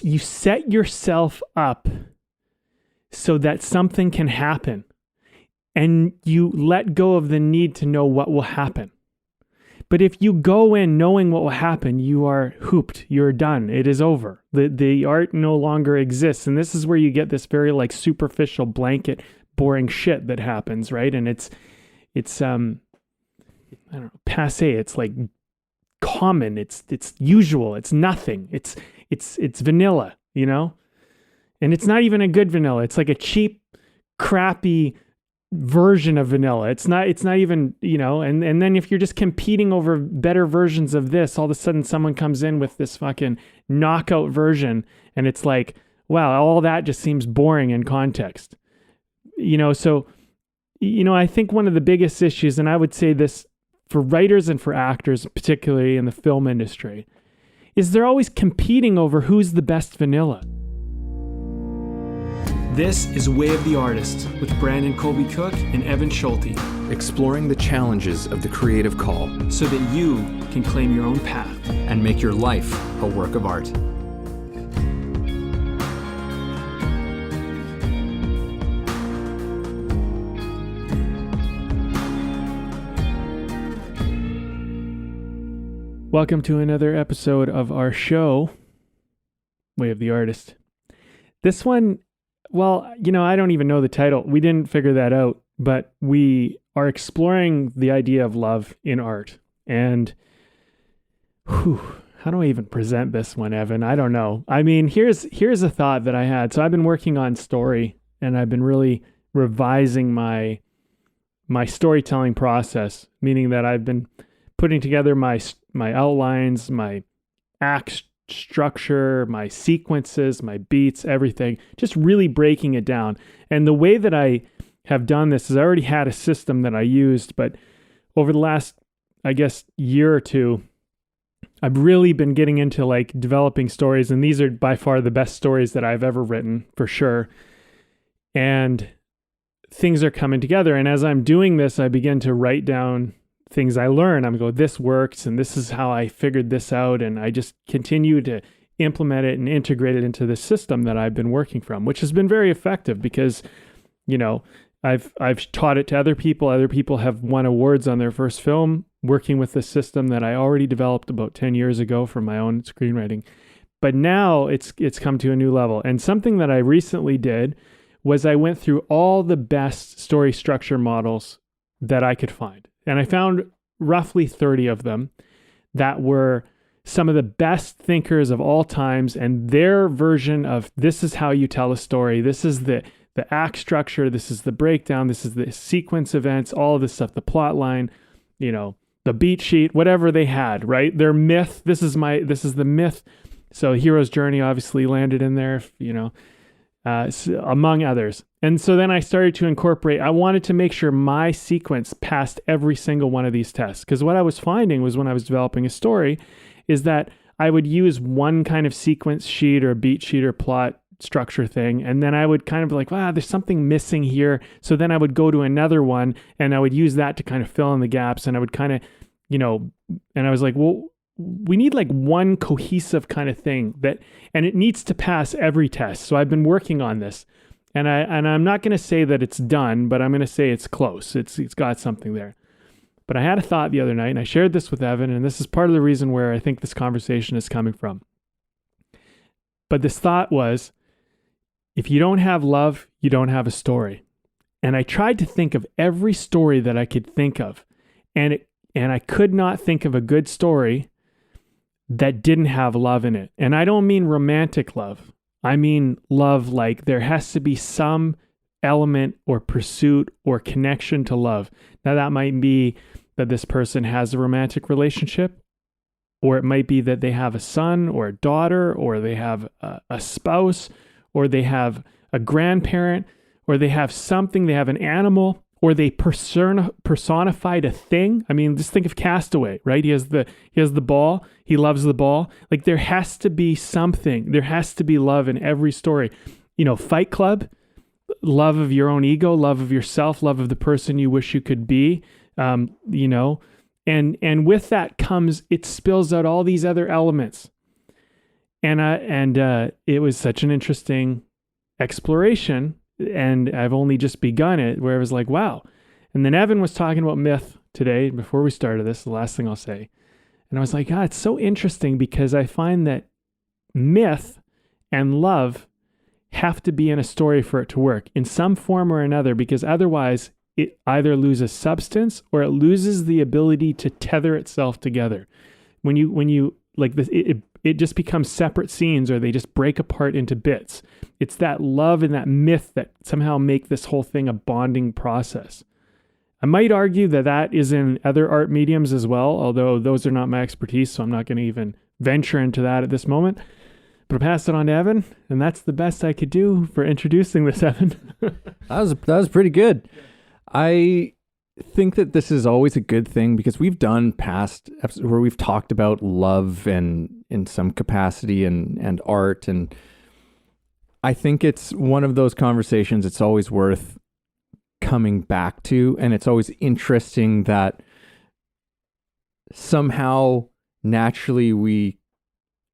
you set yourself up so that something can happen, and you let go of the need to know what will happen. But if you go in knowing what will happen, you are hooped. You're done. It is over. The art no longer exists. And this is where you get this very like superficial blanket, boring shit that happens, right? And it's I don't know, passé. It's like common. It's usual. It's nothing. It's vanilla, you know? And it's not even a good vanilla. It's like a cheap, crappy version of vanilla. It's not even, you know, and then if you're just competing over better versions of this, all of a sudden someone comes in with this fucking knockout version, and it's like, wow, all that just seems boring in context. You know, so, you know, I think one of the biggest issues, and I would say this for writers and for actors, particularly in the film industry, is they're always competing over who's the best vanilla. This is Way of the Artist with Brandon Colby Cook and Evan Schulte. Exploring the challenges of the creative call so that you can claim your own path and make your life a work of art. Welcome to another episode of our show, Way of the Artist. This one, well, you know, I don't even know the title. We didn't figure that out, but we are exploring the idea of love in art. And how do I even present this one, Evan? I don't know. I mean, here's a thought that I had. So I've been working on story, and I've been really revising my storytelling process, meaning that I've been putting together my outlines, my act structure, my sequences, my beats, everything, just really breaking it down. And the way that I have done this is I already had a system that I used, but over the last, I guess, year or two, I've really been getting into like developing stories, and these are by far the best stories that I've ever written, for sure. And things are coming together. And as I'm doing this, I begin to write down things I learn. I'm going, this works, and this is how I figured this out. And I just continue to implement it and integrate it into the system that I've been working from, which has been very effective because, you know, I've taught it to other people. Other people have won awards on their first film working with the system that I already developed about 10 years ago for my own screenwriting. But now it's come to a new level. And something that I recently did was I went through all the best story structure models that I could find. And I found roughly 30 of them that were some of the best thinkers of all times, and their version of this is how you tell a story. This is the act structure. This is the breakdown. This is the sequence events, all of this stuff, the plot line, you know, the beat sheet, whatever they had, right? Their myth. This is the myth. So hero's journey obviously landed in there, you know, among others. And so then I started to incorporate, I wanted to make sure my sequence passed every single one of these tests. Because what I was finding was when I was developing a story is that I would use one kind of sequence sheet or beat sheet or plot structure thing. And then I would kind of be like, wow, there's something missing here. So then I would go to another one and I would use that to kind of fill in the gaps. And I would kind of, you know, and I was like, well, we need like one cohesive kind of thing and it needs to pass every test. So I've been working on this. And I'm not going to say that it's done, but I'm going to say it's close. It's got something there. But I had a thought the other night, and I shared this with Evan, and this is part of the reason where I think this conversation is coming from. But this thought was, if you don't have love, you don't have a story. And I tried to think of every story that I could think of, and I could not think of a good story that didn't have love in it. And I don't mean romantic love. I mean love like there has to be some element or pursuit or connection to love. Now that might be that this person has a romantic relationship, or it might be that they have a son or a daughter, or they have a spouse, or they have a grandparent, or they have something, they have an animal, or they personified a thing. I mean, just think of Castaway, right? He has the ball. He loves the ball. Like there has to be something. There has to be love in every story. You know, Fight Club, love of your own ego, love of yourself, love of the person you wish you could be. You know, and with that comes, it spills out all these other elements. And it was such an interesting exploration, and I've only just begun it, where I was like, wow. And then Evan was talking about myth today before we started this, the last thing I'll say. And I was like, it's so interesting, because I find that myth and love have to be in a story for it to work in some form or another, because otherwise it either loses substance or it loses the ability to tether itself together. When you like this, it just becomes separate scenes, or they just break apart into bits. It's that love and that myth that somehow make this whole thing a bonding process. I might argue that is in other art mediums as well, although those are not my expertise, so I'm not going to even venture into that at this moment. But I'll pass it on to Evan, and that's the best I could do for introducing this, Evan. That was pretty good. I think that this is always a good thing, because we've done past episodes where we've talked about love and in some capacity and art, and I think it's one of those conversations it's always worth coming back to, and it's always interesting that somehow naturally we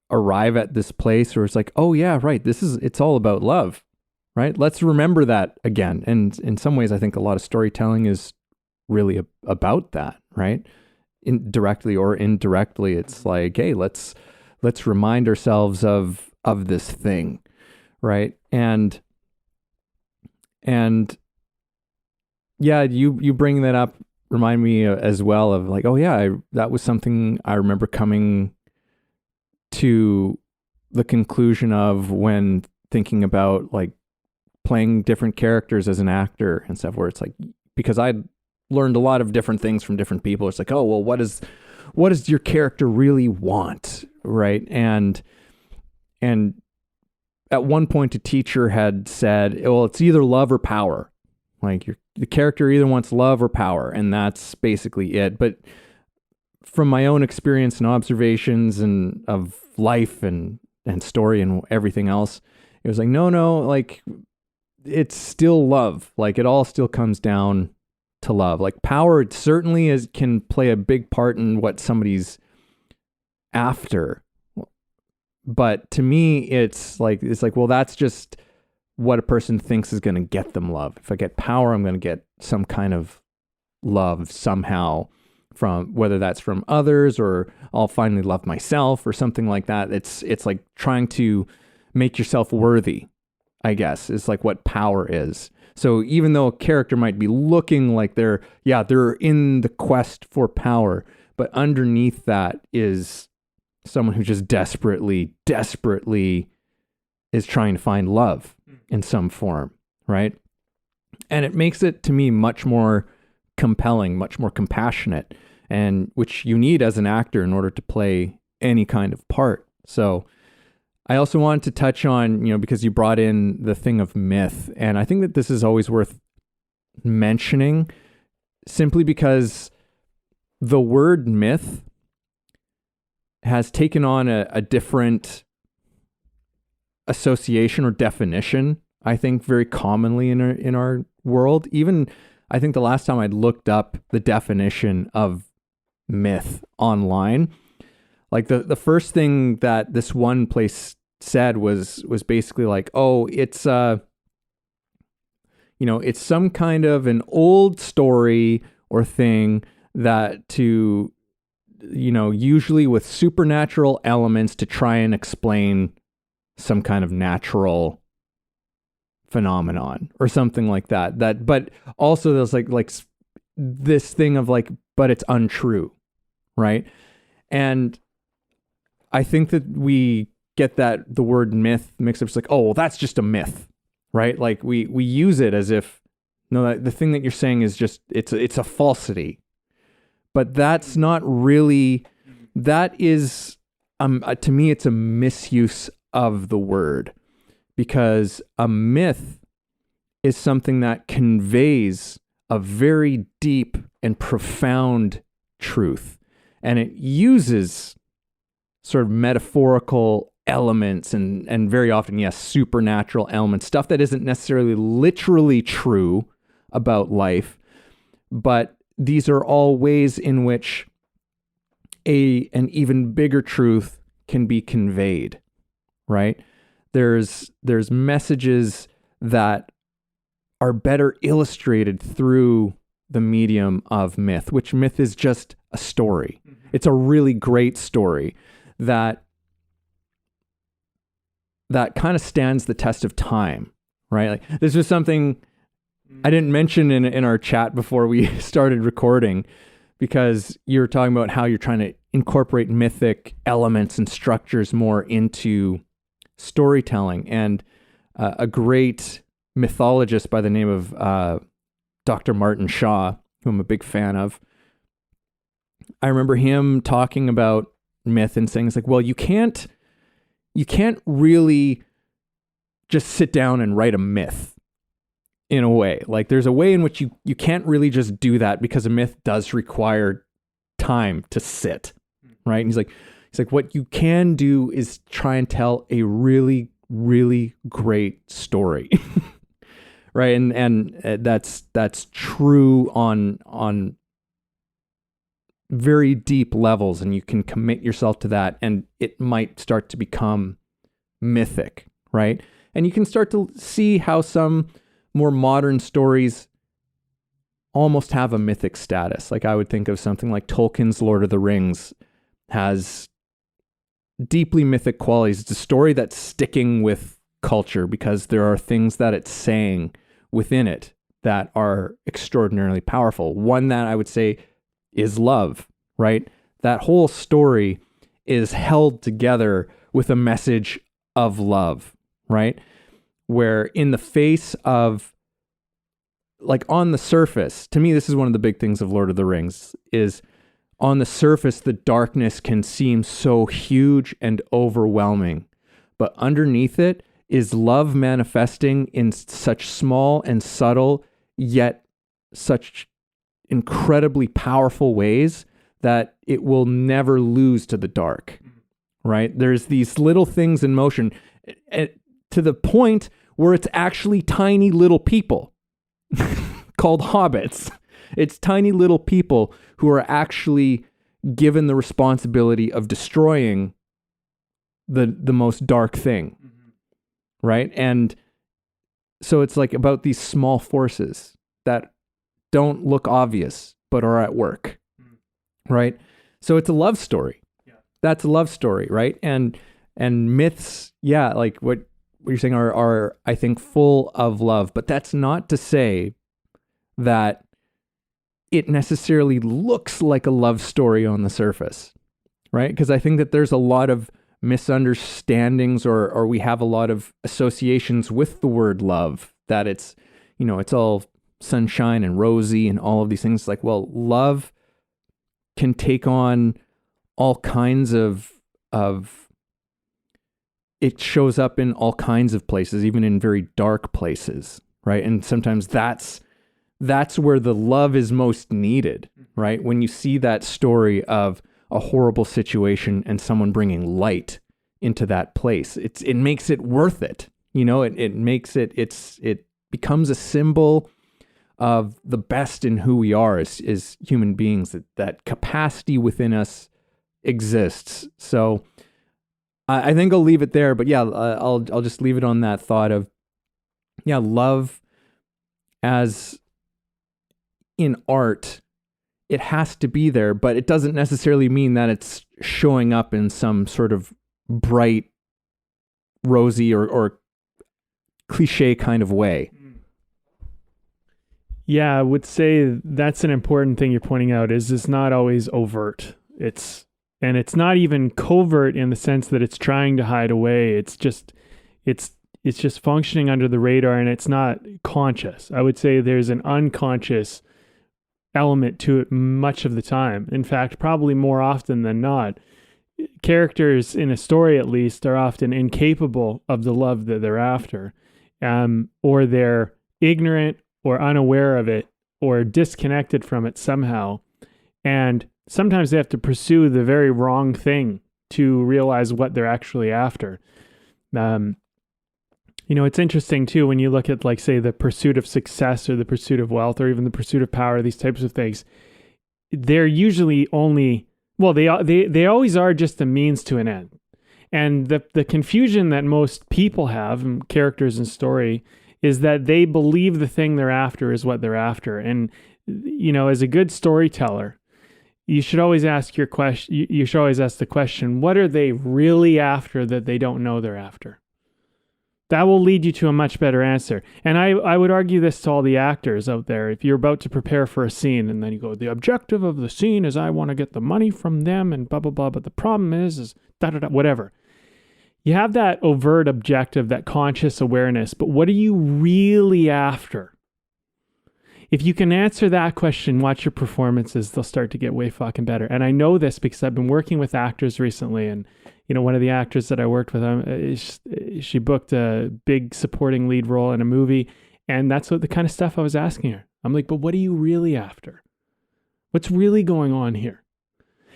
arrive at this place where it's like, oh yeah, right, it's all about love, right? Let's remember that again. And in some ways, I think a lot of storytelling is really about that, right? Directly or indirectly, it's like, hey, let's remind ourselves of this thing, right? And yeah, you bring that up remind me as well of like, oh yeah, that was something I remember coming to the conclusion of when thinking about like playing different characters as an actor and stuff, where it's like, because I'd learned a lot of different things from different people. It's like, oh, well, what does your character really want? Right. And at one point a teacher had said, well, it's either love or power. Like the character either wants love or power, and that's basically it. But from my own experience and observations and of life and story and everything else, it was like, no, like it's still love. Like it all still comes down to love. Like power certainly can play a big part in what somebody's after. But to me, it's like, well, that's just what a person thinks is going to get them love. If I get power, I'm going to get some kind of love somehow, from whether that's from others or I'll finally love myself or something like that. It's like trying to make yourself worthy, I guess, is like what power is. So even though a character might be looking like they're in the quest for power, but underneath that is someone who just desperately is trying to find love in some form, right? And it makes it, to me, much more compelling, much more compassionate, and which you need as an actor in order to play any kind of part. So I also wanted to touch on, because you brought in the thing of myth, and I think that this is always worth mentioning, simply because the word myth has taken on a different association or definition, I think, very commonly in our world. Even I think the last time I looked up the definition of myth online, like the first thing that this one place said was basically like, oh, it's it's some kind of an old story or thing that usually with supernatural elements to try and explain some kind of natural phenomenon or something like that. But also there's like this thing of like, but it's untrue, right? And I think that we get that the word myth mixed up. It's like, oh, well, that's just a myth, right? Like we use it as if, no, the thing that you're saying is just, it's a falsity. But that's not really, that is, to me, it's a misuse of the word, because a myth is something that conveys a very deep and profound truth. And it uses sort of metaphorical elements and very often, yes, supernatural elements, stuff that isn't necessarily literally true about life, but these are all ways in which an even bigger truth can be conveyed, right? There's messages that are better illustrated through the medium of myth, which myth is just a story. Mm-hmm. It's a really great story that kind of stands the test of time, right? Like, this was something I didn't mention in our chat before we started recording, because you were talking about how you're trying to incorporate mythic elements and structures more into storytelling. And a great mythologist by the name of Dr. Martin Shaw, who I'm a big fan of, I remember him talking about myth and saying, it's like, well, you can't really just sit down and write a myth in a way. Like, there's a way in which you can't really just do that, because a myth does require time to sit, right? And he's like, what you can do is try and tell a really, really great story, right? And that's true on very deep levels, and you can commit yourself to that, and it might start to become mythic, right? And you can start to see how some more modern stories almost have a mythic status. Like, I would think of something like Tolkien's Lord of the Rings has deeply mythic qualities. It's a story that's sticking with culture because there are things that it's saying within it that are extraordinarily powerful. One that I would say is love, right? That whole story is held together with a message of love, right? Where in the face of, like, on the surface, to me, this is one of the big things of Lord of the Rings, is on the surface, the darkness can seem so huge and overwhelming, but underneath it is love manifesting in such small and subtle, yet such incredibly powerful ways that it will never lose to the dark, right? There's these little things in motion to the point where it's actually tiny little people called hobbits. It's tiny little people who are actually given the responsibility of destroying the most dark thing, right? And so it's like about these small forces that don't look obvious, but are at work, right? So it's a love story. Yeah. That's a love story, right? And myths, yeah, like what you're saying are I think full of love, but that's not to say that it necessarily looks like a love story on the surface, right? Because I think that there's a lot of misunderstandings or we have a lot of associations with the word love, that it's, it's all sunshine and rosy and all of these things. Like, well, love can take on all kinds of it shows up in all kinds of places, even in very dark places, right? And sometimes that's where the love is most needed, right? When you see that story of a horrible situation and someone bringing light into that place, it makes it worth it. It makes it becomes a symbol of the best in who we are as human beings, that capacity within us exists. So I think I'll leave it there, but yeah, I'll just leave it on that thought of, yeah, love as in art, it has to be there, but it doesn't necessarily mean that it's showing up in some sort of bright, rosy or cliche kind of way. Yeah, I would say that's an important thing you're pointing out, is it's not always overt. It's not even covert in the sense that it's trying to hide away. It's just functioning under the radar, and it's not conscious. I would say there's an unconscious element to it much of the time. In fact, probably more often than not, characters in a story, at least, are often incapable of the love that they're after, or they're ignorant or unaware of it or disconnected from it somehow. And sometimes they have to pursue the very wrong thing to realize what they're actually after. It's interesting too, when you look at, like, say, the pursuit of success or the pursuit of wealth or even the pursuit of power, these types of things, they're usually only, well, they always are just a means to an end. And the confusion that most people have, characters in story, is that they believe the thing they're after is what they're after. And, as a good storyteller, you should always ask your question. You should always ask the question, what are they really after that they don't know they're after? That will lead you to a much better answer. And I would argue this to all the actors out there. If you're about to prepare for a scene and then you go, the objective of the scene is I want to get the money from them and blah, blah, blah. But the problem is da, da, da, whatever. You have that overt objective, that conscious awareness. But what are you really after? If you can answer that question, watch your performances. They'll start to get way fucking better. And I know this because I've been working with actors recently. And, one of the actors that I worked with, she booked a big supporting lead role in a movie. And that's what the kind of stuff I was asking her. I'm like, but what are you really after? What's really going on here?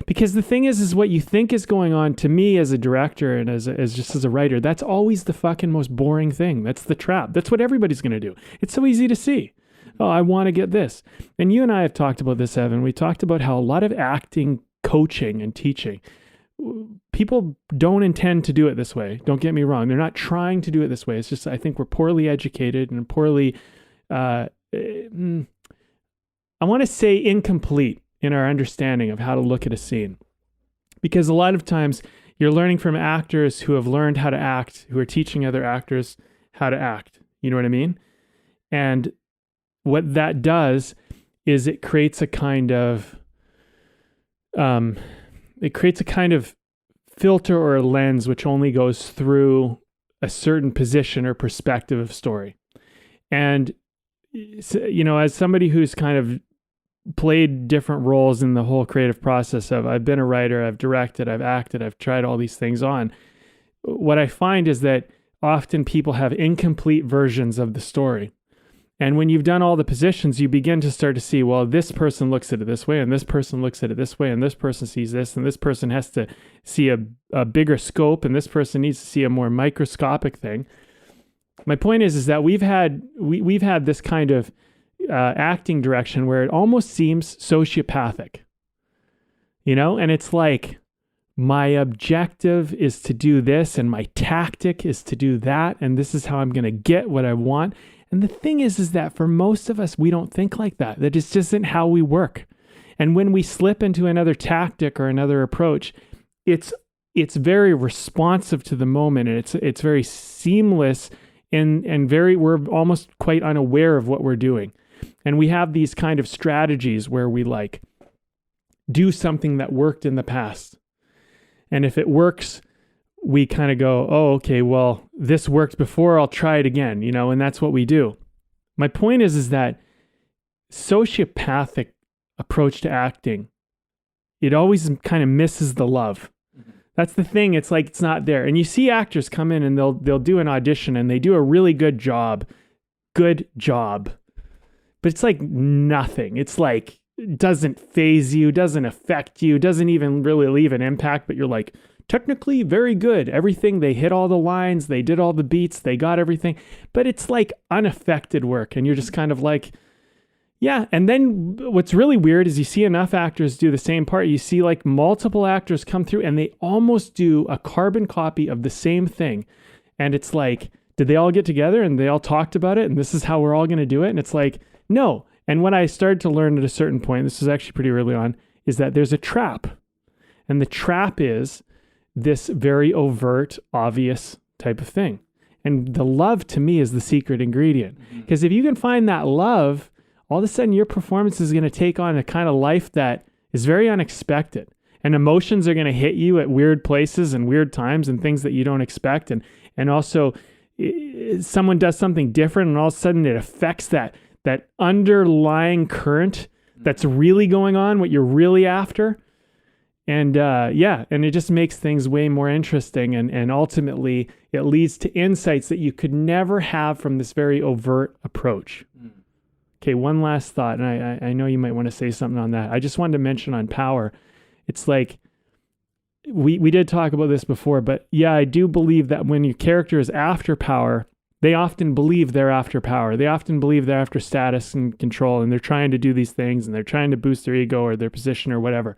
Because the thing is what you think is going on, to me as a director and as a writer, that's always the fucking most boring thing. That's the trap. That's what everybody's going to do. It's so easy to see. Oh, I want to get this. And you and I have talked about this, Evan. We talked about how a lot of acting, coaching, and teaching, people don't intend to do it this way. Don't get me wrong. They're not trying to do it this way. It's just, I think we're poorly educated and poorly, I want to say incomplete in our understanding of how to look at a scene. Because a lot of times you're learning from actors who have learned how to act, who are teaching other actors how to act. You know what I mean? And what that does is it creates a kind of filter or a lens which only goes through a certain position or perspective of story. And as somebody who's kind of played different roles in the whole creative process of, I've been a writer, I've directed, I've acted, I've tried all these things on, what I find is that often people have incomplete versions of the story. And when you've done all the positions, you begin to start to see, well, this person looks at it this way, and this person looks at it this way, and this person sees this, and this person has to see a bigger scope, and this person needs to see a more microscopic thing. My point is that we've had this kind of acting direction where it almost seems sociopathic, and it's like, my objective is to do this, and my tactic is to do that, and this is how I'm going to get what I want. And the thing is that for most of us, we don't think like that. That just isn't how we work. And when we slip into another tactic or another approach, it's very responsive to the moment, and it's very seamless and we're almost quite unaware of what we're doing. And we have these kind of strategies where we like do something that worked in the past. And if it works, we kind of go, oh, okay, well, this worked before, I'll try it again, and that's what we do. My point is that sociopathic approach to acting, it always kind of misses the love. Mm-hmm. That's the thing. It's like, it's not there. And you see actors come in and they'll do an audition and they do a really good job. But it's like nothing. It's like, it doesn't faze you, doesn't affect you, doesn't even really leave an impact, but you're like, technically very good. Everything, they hit all the lines, they did all the beats, they got everything, but it's like unaffected work. And you're just kind of like, yeah. And then what's really weird is you see enough actors do the same part. You see like multiple actors come through and they almost do a carbon copy of the same thing. And it's like, did they all get together and they all talked about it? And this is how we're all going to do it. And it's like, no. And what I started to learn at a certain point, this is actually pretty early on, is that there's a trap. And the trap is this very overt, obvious type of thing. And the love to me is the secret ingredient. Because if you can find that love, all of a sudden your performance is going to take on a kind of life that is very unexpected. And emotions are going to hit you at weird places and weird times and things that you don't expect. And also someone does something different and all of a sudden it affects that underlying current that's really going on, what you're really after. And and it just makes things way more interesting. And ultimately, it leads to insights that you could never have from this very overt approach. Okay, one last thought. And I know you might want to say something on that. I just wanted to mention on power. It's like, we did talk about this before, but yeah, I do believe that when your character is after power, they often believe they're after power. They often believe they're after status and control, and they're trying to do these things, and they're trying to boost their ego or their position or whatever.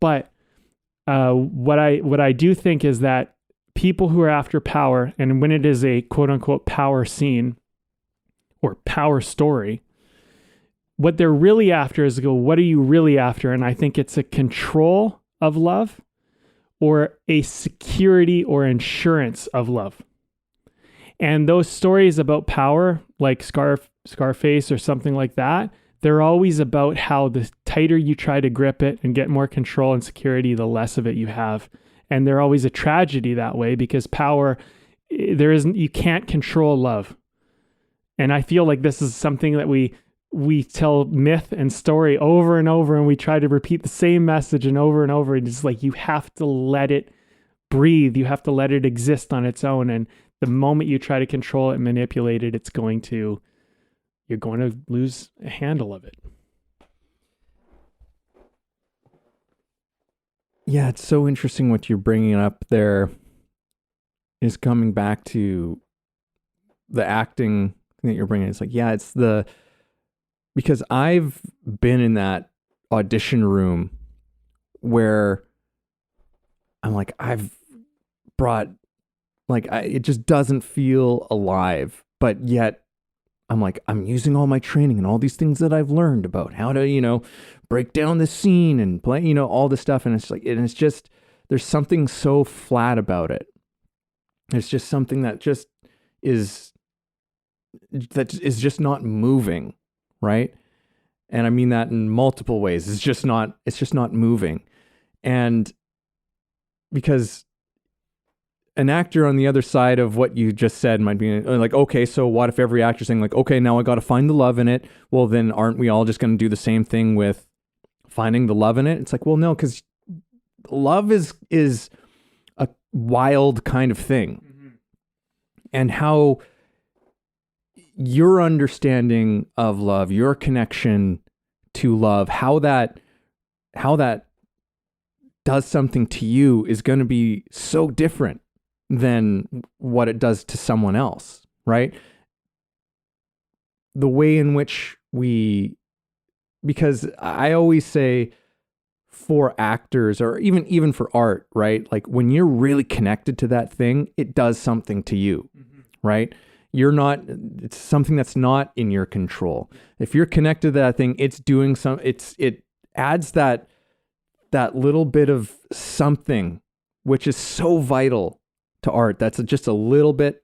But what I do think is that people who are after power, and when it is a quote unquote power scene or power story, what they're really after is what are you really after? And I think it's a control of love or a security or insurance of love. And those stories about power, like Scarface or something like that, they're always about how the tighter you try to grip it and get more control and security, the less of it you have. And they're always a tragedy that way, because power, you can't control love. And I feel like this is something that we tell myth and story over and over, and we try to repeat the same message and over. And it's like, you have to let it breathe. You have to let it exist on its own. And the moment you try to control it and manipulate it, you're going to lose a handle of it. Yeah, it's so interesting what you're bringing up there is coming back to the acting thing that you're bringing. It's like, yeah, because I've been in that audition room where I'm like, it just doesn't feel alive, but yet I'm like, I'm using all my training and all these things that I've learned about how to, break down the scene and play, all this stuff. And it's just, there's something so flat about it. It's just something that is just not moving. Right. And I mean that in multiple ways. It's just not moving. And because an actor on the other side of what you just said might be like, okay, so what if every actor's saying like, okay, now I got to find the love in it. Well, then aren't we all just going to do the same thing with finding the love in it? It's like, well, no, because love is a wild kind of thing. Mm-hmm. And how your understanding of love, your connection to love, how that does something to you is going to be so different than what it does to someone else, right? The way in which because I always say for actors or even for art, right? Like when you're really connected to that thing, it does something to you, mm-hmm. right? It's something that's not in your control. If you're connected to that thing, it's doing it adds that little bit of something, which is so vital to art. That is just a little bit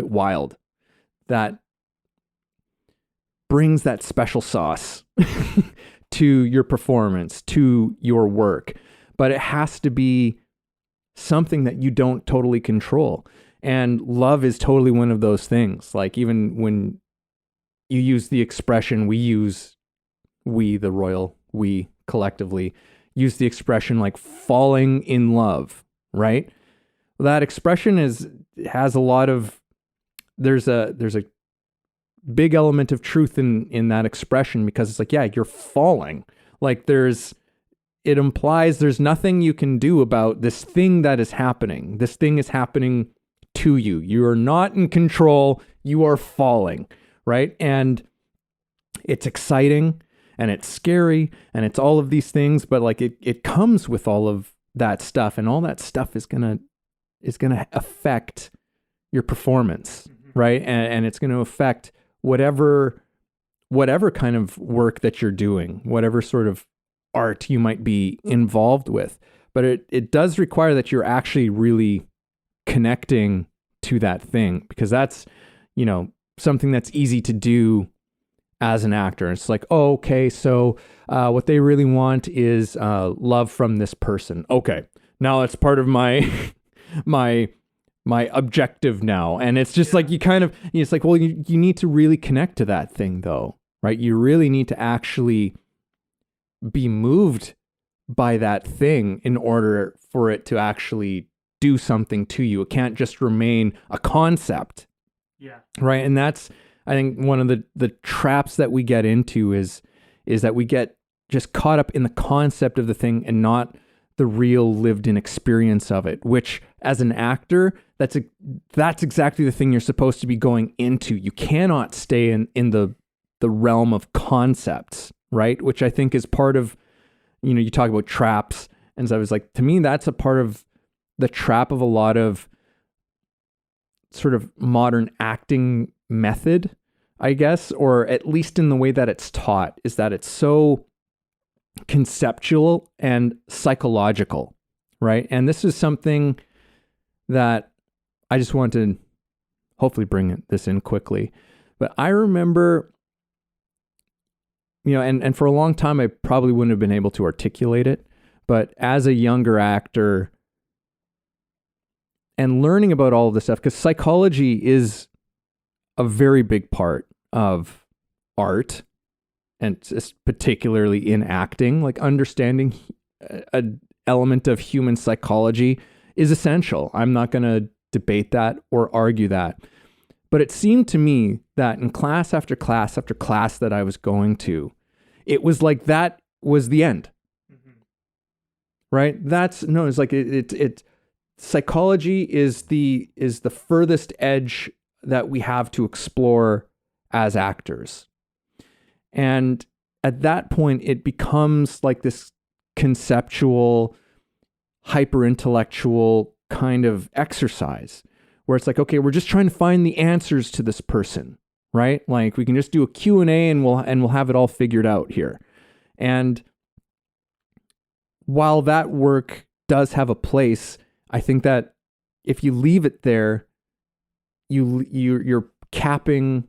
wild. That brings that special sauce to your performance, to your work. But it has to be something that you don't totally control. And love is totally one of those things. Like even when you use the expression, the royal we collectively use the expression like falling in love, right? Well, that expression has a lot of, there's a big element of truth in that expression, because it's like, yeah, you're falling. Like it implies there's nothing you can do about this thing that is happening. This thing is happening to you. You are not in control. You are falling, right? And it's exciting and it's scary and it's all of these things, but like it comes with all of that stuff, and all that stuff is gonna affect your performance, mm-hmm. right? And it's going to affect whatever kind of work that you're doing, whatever sort of art you might be involved with. But it does require that you're actually really connecting to that thing, because that's, something that's easy to do as an actor. It's like, oh, okay, so what they really want is love from this person. Okay, now it's part of my my objective now. And it's just like it's like, well, you need to really connect to that thing though, right? You really need to actually be moved by that thing in order for it to actually do something to you. It can't just remain a concept. Yeah. Right. And that's, I think, one of the traps that we get into is that we get just caught up in the concept of the thing and not the real lived in experience of it, which as an actor, that's exactly the thing you're supposed to be going into. You cannot stay in the realm of concepts, right? Which I think is part of, you talk about traps. And so I was like, to me, that's a part of the trap of a lot of sort of modern acting method, I guess, or at least in the way that it's taught, is that it's so conceptual and psychological, right? And this is something that I just want to hopefully bring this in quickly. But I remember, and for a long time, I probably wouldn't have been able to articulate it. But as a younger actor and learning about all of this stuff, because psychology is a very big part of art, and it's particularly in acting, like understanding an element of human psychology is essential. I'm not going to debate that or argue that. But it seemed to me that in class after class after class that I was going to, it was like that was the end. Mm-hmm. Right? It's like it psychology is the furthest edge that we have to explore as actors. And at that point, it becomes like this conceptual, hyper-intellectual kind of exercise where it's like, okay, we're just trying to find the answers to this person, right? Like we can just do a Q&A and we'll have it all figured out here. And while that work does have a place, I think that if you leave it there, you're capping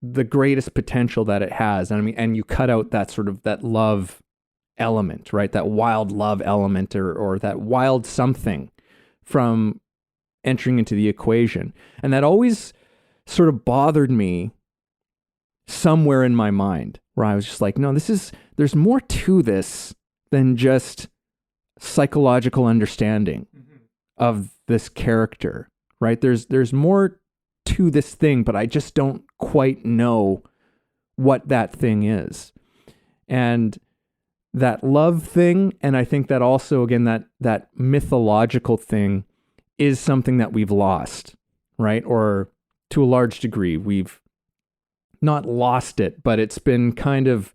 the greatest potential that it has. And you cut out that sort of that love element, right? That wild love element or that wild something from entering into the equation. And that always sort of bothered me somewhere in my mind where I was just like, no, there's more to this than just psychological understanding of this character, right? There's more to this thing, but I just don't quite know what that thing is. And that love thing, and I think that also, again, that mythological thing is something that we've lost, right? Or to a large degree, we've not lost it, but it's been kind of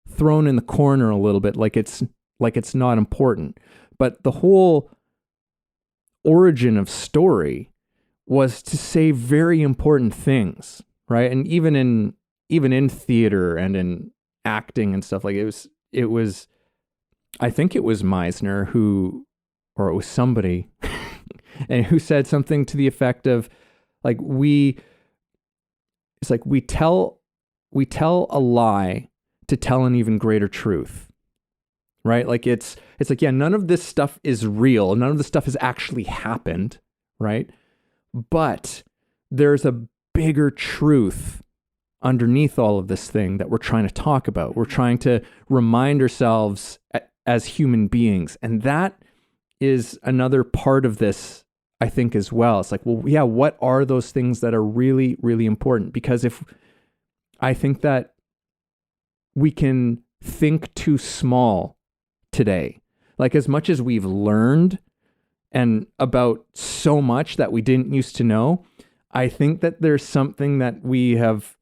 thrown in the corner a little bit, like it's not important. But the whole origin of story was to say very important things, right? And even in theater and in acting and stuff, like it was I think it was Meisner or it was somebody and who said something to the effect of like we tell a lie to tell an even greater truth. Right? Like it's like, yeah, none of this stuff is real. None of this stuff has actually happened, right? But there's a bigger truth underneath all of this thing that we're trying to talk about. We're trying to remind ourselves as human beings. And that is another part of this, I think, as well. It's like, well, yeah, what are those things that are really, really important? Because I think that we can think too small today. Like as much as we've learned and about so much that we didn't used to know, I think that there's something that we've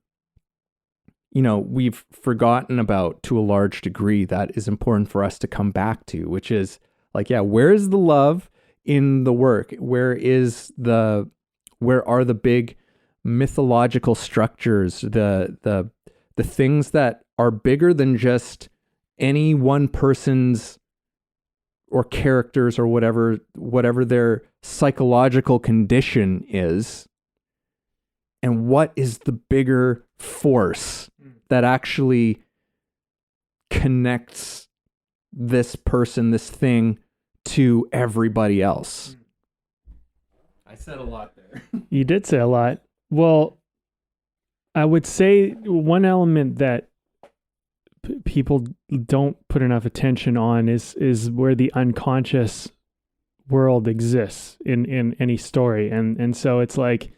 forgotten about to a large degree that is important for us to come back to, which is like, yeah, where is the love in the work? Where are the big mythological structures, the things that are bigger than just any one person's or characters or whatever their psychological condition is, and what is the bigger force that actually connects this person, this thing, to everybody else. I said a lot there. You did say a lot. Well, I would say one element that people don't put enough attention on is where the unconscious world exists in any story. And so it's like,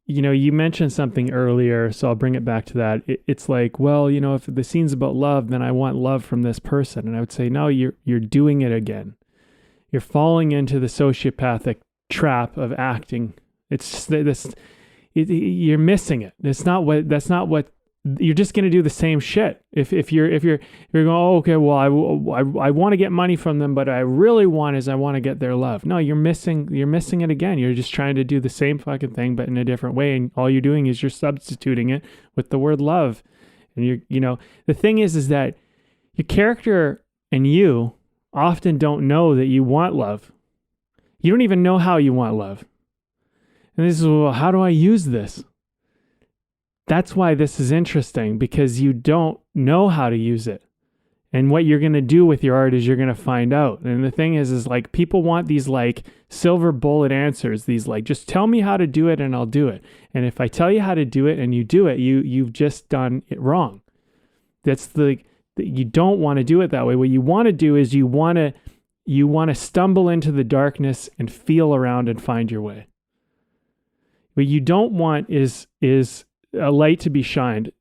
you mentioned something earlier, so I'll bring it back to that. It's like, well, if the scene's about love, then I want love from this person. And I would say, no, you're doing it again. You're falling into the sociopathic trap of acting. It's just this, you're missing it. That's not what you're just going to do the same shit. If you're going, oh, okay, well, I want to get money from them, but I really want to get their love. No, you're missing it again. You're just trying to do the same fucking thing, but in a different way. And all you're doing is you're substituting it with the word love. And the thing is that your character and you often don't know that you want love. You don't even know how you want love. And this is, well, how do I use this? That's why this is interesting, because you don't know how to use it. And what you're going to do with your art is you're going to find out. And the thing is like people want these like silver bullet answers, these like, just tell me how to do it and I'll do it. And if I tell you how to do it and you do it, you've just done it wrong. That's you don't want to do it that way. What you want to do is you want to stumble into the darkness and feel around and find your way. What you don't want is a light to be shined,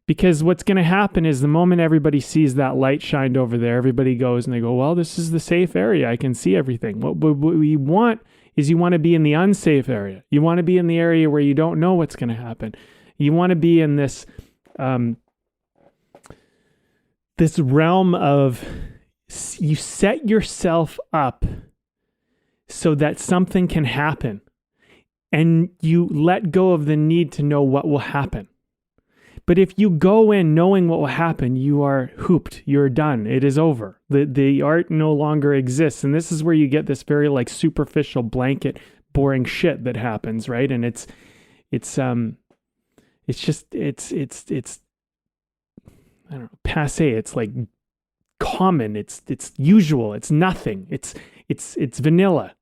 because what's going to happen is the moment everybody sees that light shined over there, everybody goes and they go, well, this is the safe area. I can see everything. What we want is you want to be in the unsafe area. You want to be in the area where you don't know what's going to happen. You want to be in this this realm of, you set yourself up so that something can happen. And you let go of the need to know what will happen. But if you go in knowing what will happen, you are hooped. You're done. It is over. The art no longer exists. And this is where you get this very like superficial blanket, boring shit that happens, right? And it's I don't know, passé. It's like common. It's usual. It's nothing. It's vanilla,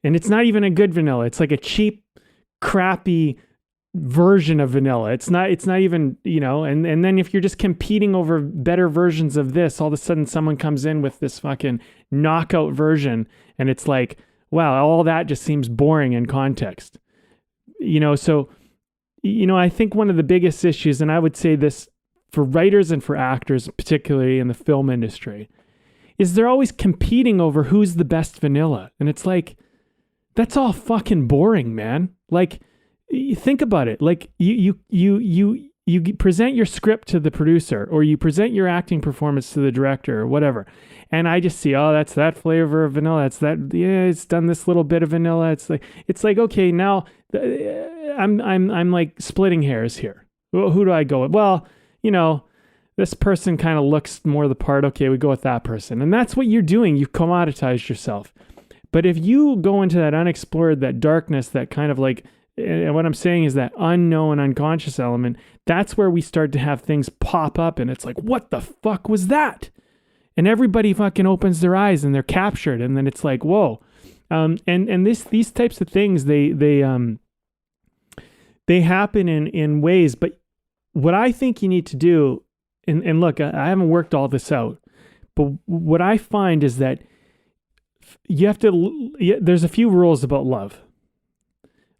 And it's not even a good vanilla. It's like a cheap, crappy version of vanilla. It's not even, and then if you're just competing over better versions of this, all of a sudden someone comes in with this fucking knockout version and it's like, wow, all that just seems boring in context. So, I think one of the biggest issues, and I would say this for writers and for actors, particularly in the film industry, is they're always competing over who's the best vanilla. And it's like, that's all fucking boring, man. Like, you think about it. Like, you present your script to the producer, or you present your acting performance to the director, or whatever. And I just see, oh, that's that flavor of vanilla. That's that. Yeah, it's done this little bit of vanilla. It's like okay, now I'm like splitting hairs here. Well, who do I go with? Well, this person kind of looks more the part. Okay, we go with that person. And that's what you're doing. You've commoditized yourself. But if you go into that unexplored, that darkness, that kind of like, and what I'm saying is that unknown, unconscious element, that's where we start to have things pop up and it's like, what the fuck was that? And everybody fucking opens their eyes and they're captured. And then it's like, whoa. And these types of things, they happen in ways, but what I think you need to do, and look, I haven't worked all this out, but what I find is that you have to, there's a few rules about love.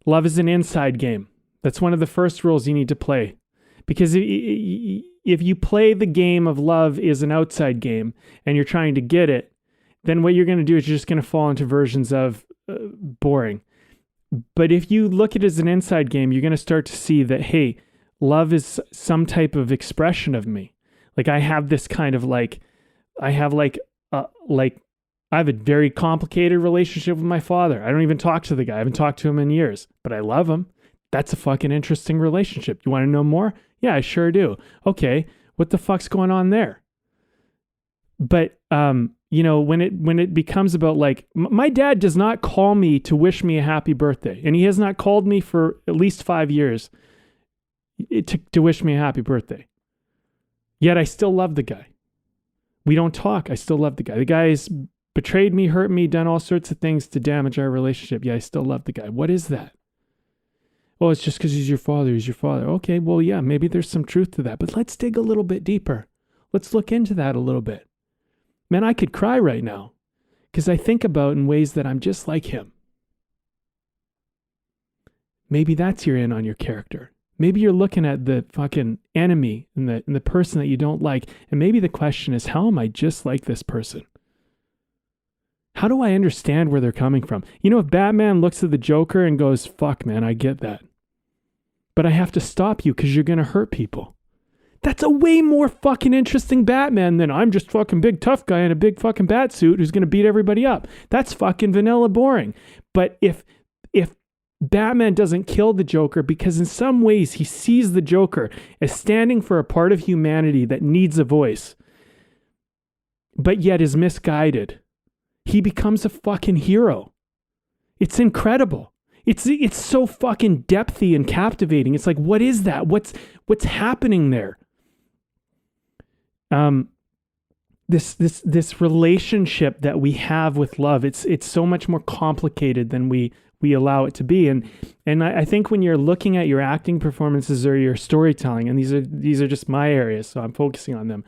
Love is an inside game. That's one of the first rules you need to play. Because if you play the game of love is an outside game and you're trying to get it, then what you're going to do is you're just going to fall into versions of boring. But if you look at it as an inside game, you're going to start to see that, hey, love is some type of expression of me. Like I have this kind of I have a very complicated relationship with my father. I don't even talk to the guy. I haven't talked to him in years, but I love him. That's a fucking interesting relationship. You want to know more? Yeah, I sure do. Okay, what the fuck's going on there? But when it becomes about my dad does not call me to wish me a happy birthday, and he has not called me for at least 5 years to wish me a happy birthday. Yet I still love the guy. We don't talk. I still love the guy. The guy's betrayed me, hurt me, done all sorts of things to damage our relationship. Yeah, I still love the guy. What is that? Well, it's just because he's your father. He's your father. Okay, well, yeah, maybe there's some truth to that. But let's dig a little bit deeper. Let's look into that a little bit. Man, I could cry right now because I think about in ways that I'm just like him. Maybe that's your in on your character. Maybe you're looking at the fucking enemy and the person that you don't like. And maybe the question is, how am I just like this person? How do I understand where they're coming from? If Batman looks at the Joker and goes, fuck, man, I get that. but I have to stop you because you're going to hurt people. That's a way more fucking interesting Batman than I'm just fucking big tough guy in a big fucking bat suit who's going to beat everybody up. That's fucking vanilla boring. But if Batman doesn't kill the Joker because in some ways he sees the Joker as standing for a part of humanity that needs a voice, but yet is misguided, he becomes a fucking hero. It's incredible. It's so fucking depthy and captivating. It's like, what is that? What's happening there? This relationship that we have with love, it's so much more complicated than we allow it to be. And I think when you're looking at your acting performances or your storytelling, and these are just my areas, so I'm focusing on them,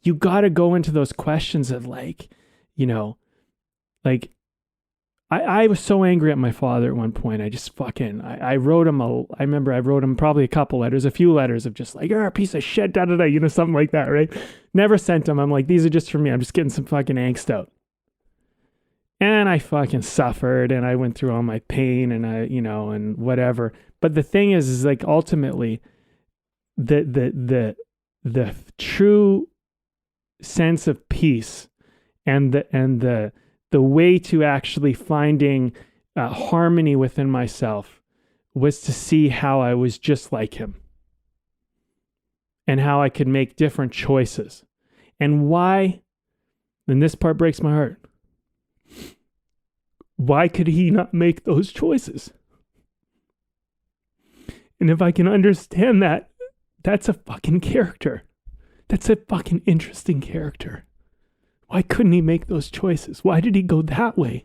you got to go into those questions of like, you know, like I was so angry at my father at one point. I wrote him I remember I wrote him probably a few letters of just like, you're a piece of shit, da da da, you know, something like that, right? Never sent them. I'm like, these are just for me. I'm just getting some fucking angst out. And I fucking suffered and I went through all my pain and I, you know, and whatever. But the thing is like ultimately the true sense of peace and the way to actually finding harmony within myself was to see how I was just like him and how I could make different choices. And why, and this part breaks my heart, why could he not make those choices? And if I can understand that, that's a fucking character. That's a fucking interesting character. Why couldn't he make those choices? Why did he go that way?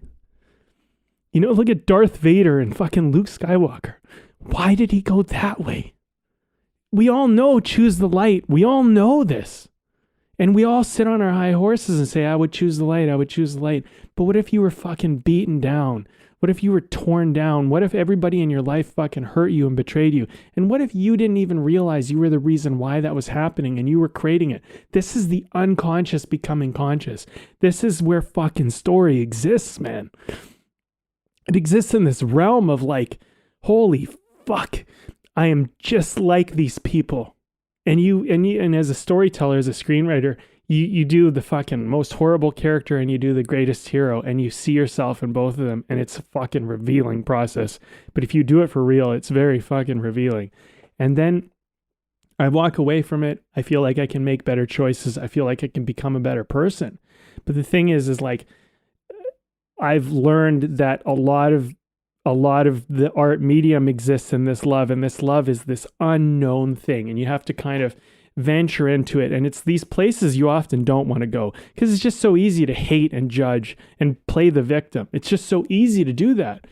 You know, look at Darth Vader and fucking Luke Skywalker. Why did he go that way? We all know choose the light. We all know this. And we all sit on our high horses and say, I would choose the light. I would choose the light. But what if you were fucking beaten down? What if you were torn down? What if everybody in your life fucking hurt you and betrayed you? And what if you didn't even realize you were the reason why that was happening and you were creating it? This is the unconscious becoming conscious. This is where fucking story exists, man. It exists in this realm of like, holy fuck, I am just like these people. And as a storyteller, as a screenwriter, you do the fucking most horrible character and you do the greatest hero and you see yourself in both of them and it's a fucking revealing process. But if you do it for real, it's very fucking revealing. And then I walk away from it. I feel like I can make better choices. I feel like I can become a better person. But the thing is like, I've learned that a lot of the art medium exists in this love, and this love is this unknown thing, and you have to kind of venture into it. And it's these places you often don't want to go because it's just so easy to hate and judge and play the victim. It's just so easy to do that.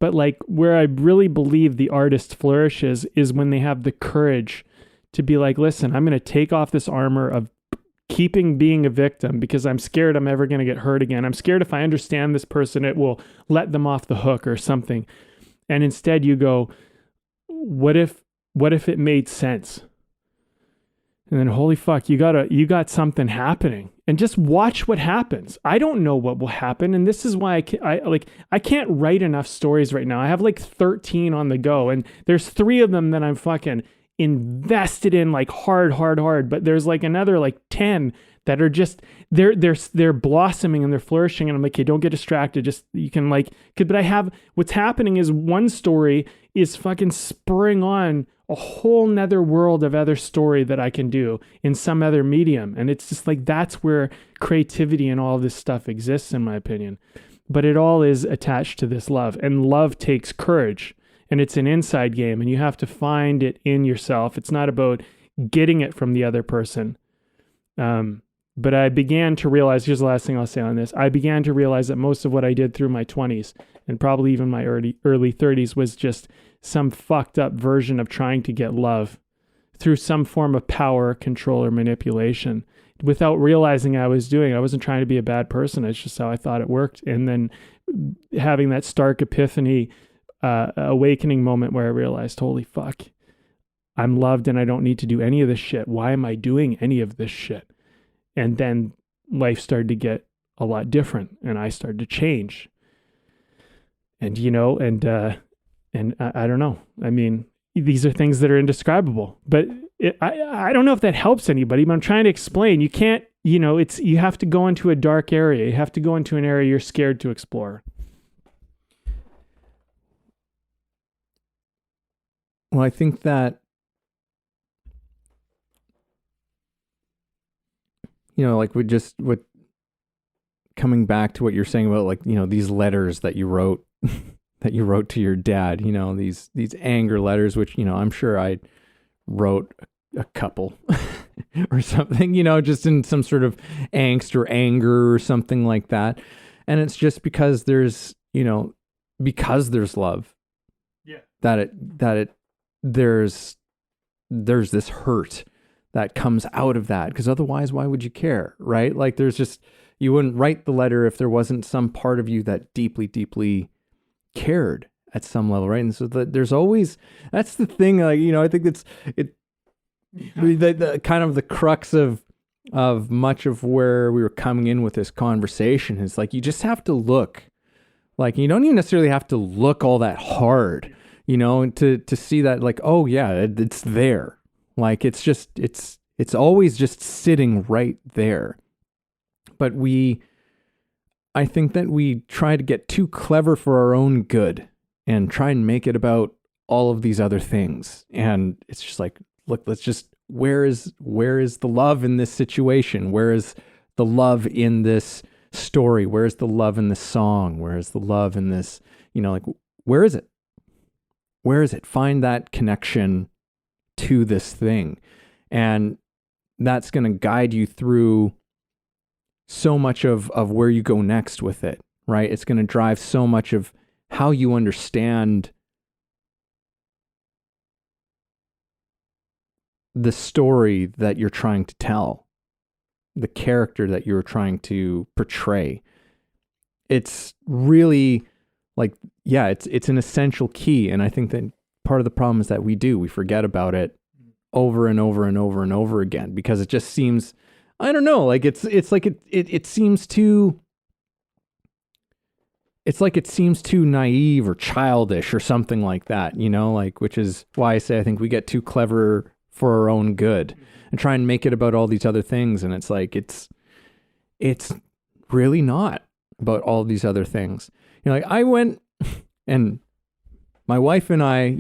But like where I really believe the artist flourishes is when they have the courage to be like, listen, I'm going to take off this armor of keeping being a victim because I'm scared I'm ever going to get hurt again. I'm scared if I understand this person, it will let them off the hook or something. And instead you go, what if it made sense? And then holy fuck, you got something happening, and just watch what happens. I don't know what will happen. And this is why I can't write enough stories right now. I have like 13 on the go, and there's 3 of them that I'm fucking invested in like hard, but there's like another like 10 that are just they're blossoming and they're flourishing, and I'm like, okay, don't get distracted, just you can like, but I have what's happening is one story is fucking spurring on a whole nother world of other story that I can do in some other medium. And it's just like, that's where creativity and all this stuff exists, in my opinion. But it all is attached to this love, and love takes courage. And it's an inside game, and you have to find it in yourself. It's not about getting it from the other person. But I began to realize, here's the last thing I'll say on this. I began to realize that most of what I did through my 20s and probably even my early 30s was just some fucked up version of trying to get love through some form of power, control, or manipulation without realizing I was doing it. I wasn't trying to be a bad person. It's just how I thought it worked. And then having that stark epiphany, awakening moment where I realized, holy fuck, I'm loved and I don't need to do any of this shit. Why am I doing any of this shit? And then life started to get a lot different, and I started to change. And, you know, and I don't know. I mean, these are things that are indescribable. But I don't know if that helps anybody, but I'm trying to explain. You can't, you have to go into a dark area. You have to go into an area you're scared to explore. Well, I think that, like coming back to what you're saying about, like, these letters that you wrote, to your dad, these anger letters, which, I'm sure I wrote a couple or something, just in some sort of angst or anger or something like that. And it's just because there's love. Yeah. There's this hurt that comes out of that, because otherwise, why would you care, right? Like, you wouldn't write the letter if there wasn't some part of you that deeply, deeply cared at some level, right? And so there's always, that's the thing, like, I think the kind of the crux of much of where we were coming in with this conversation is, like, you just have to look, like, you don't even necessarily have to look all that hard, to see that, like, oh yeah, it's there. Like, it's always just sitting right there. But I think that we try to get too clever for our own good and try and make it about all of these other things. And it's just like, look, where is the love in this situation? Where is the love in this story? Where is the love in this song? Where is the love in this, like, where is it? Where is it? Find that connection to this thing. And that's going to guide you through so much of where you go next with it, right? It's going to drive so much of how you understand the story that you're trying to tell, the character that you're trying to portray. It's really, like, yeah, it's an essential key. And I think that part of the problem is that we forget about it over and over and over and over again, because it just seems, I don't know, like, it seems too, it's like it seems too naive or childish or something like that, like, which is why I say I think we get too clever for our own good and try and make it about all these other things. And it's like, it's really not about all these other things. Like, I went, and my wife and I,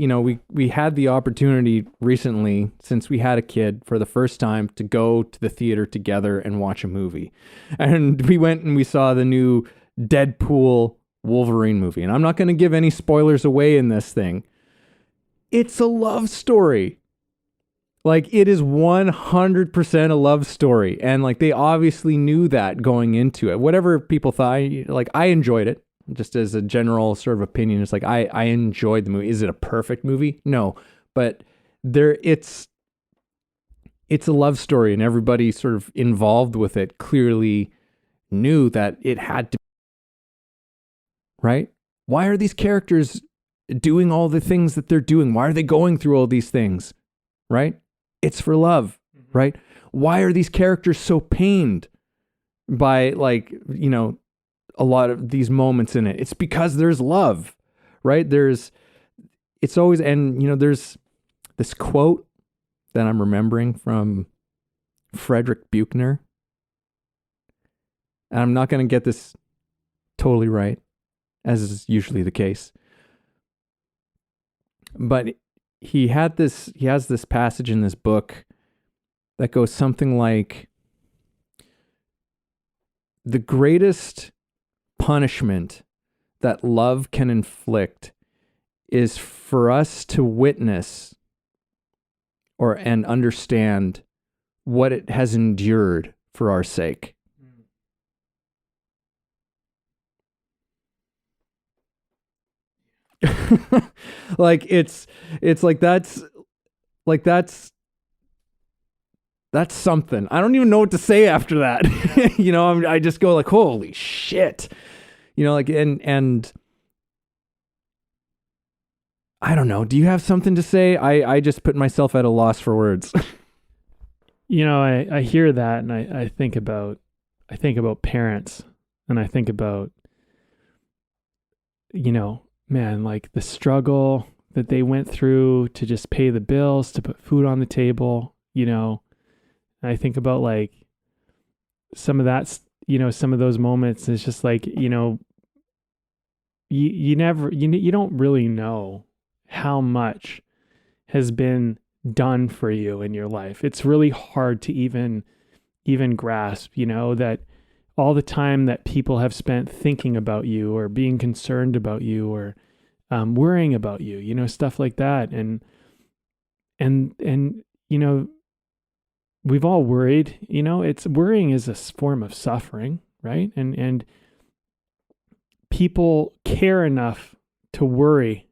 we had the opportunity recently, since we had a kid, for the first time to go to the theater together and watch a movie. And we went and we saw the new Deadpool Wolverine movie. And I'm not going to give any spoilers away in this thing. It's a love story. Like, it is 100% a love story. And, like, they obviously knew that going into it. Whatever people thought, like, I enjoyed it. Just as a general sort of opinion, it's like, I enjoyed the movie. Is it a perfect movie? No, but it's a love story, and everybody sort of involved with it clearly knew that it had to, right? Why are these characters doing all the things that they're doing? Why are they going through all these things? Right? It's for love, right? Why are these characters so pained by, like, a lot of these moments in it? It's because there's love, right? There's this quote that I'm remembering from Frederick Buechner. And I'm not going to get this totally right, as is usually the case. But he has this passage in this book that goes something like, the greatest punishment that love can inflict is for us to witness and understand what it has endured for our sake. Like, it's like, that's something. I don't even know what to say after that. I just go, like, holy shit. Like, and I don't know. Do you have something to say? I just put myself at a loss for words. I hear that, and I think about parents, and I think about, man, like, the struggle, that they went through to just pay the bills, to put food on the table, you know. And I think about like some of that, you know, some of those moments. It's just like, you know, you don't really know how much has been done for you in your life. It's really hard to even grasp, you know, that all the time that people have spent thinking about you or being concerned about you or worrying about you, you know, stuff like that. And, you know, we've all worried, you know, worrying is a form of suffering, right? And people care enough to worry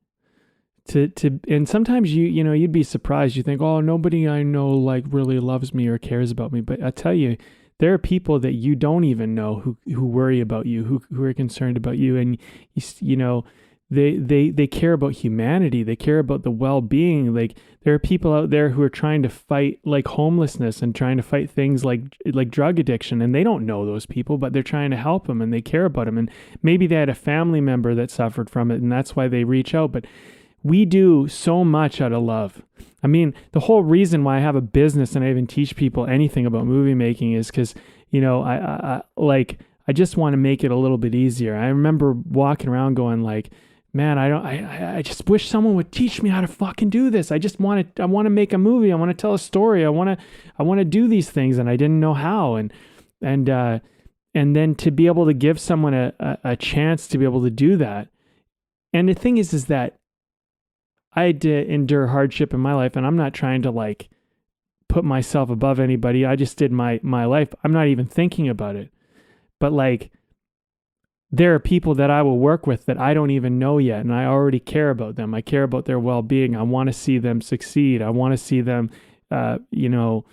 and sometimes you know, you'd be surprised. You think, oh, nobody I know like really loves me or cares about me. But I tell you, there are people that you don't even know who worry about you, who are concerned about you. And you know, they care about humanity. They care about the well-being. Like there are people out there who are trying to fight like homelessness and trying to fight things like drug addiction. And they don't know those people, but they're trying to help them and they care about them. And maybe they had a family member that suffered from it and that's why they reach out. But we do so much out of love. I mean, the whole reason why I have a business and I even teach people anything about movie making is because, you know, I just want to make it a little bit easier. I remember walking around going like, man, I just wish someone would teach me how to fucking do this. I want to make a movie. I want to tell a story. I want to do these things. And I didn't know how. And then to be able to give someone a chance to be able to do that. And the thing is that I had to endure hardship in my life, and I'm not trying to like put myself above anybody. I just did my life. I'm not even thinking about it. But like, there are people that I will work with that I don't even know yet, and I already care about them. I care about their well-being. I want to see them succeed. I want to see them, you know,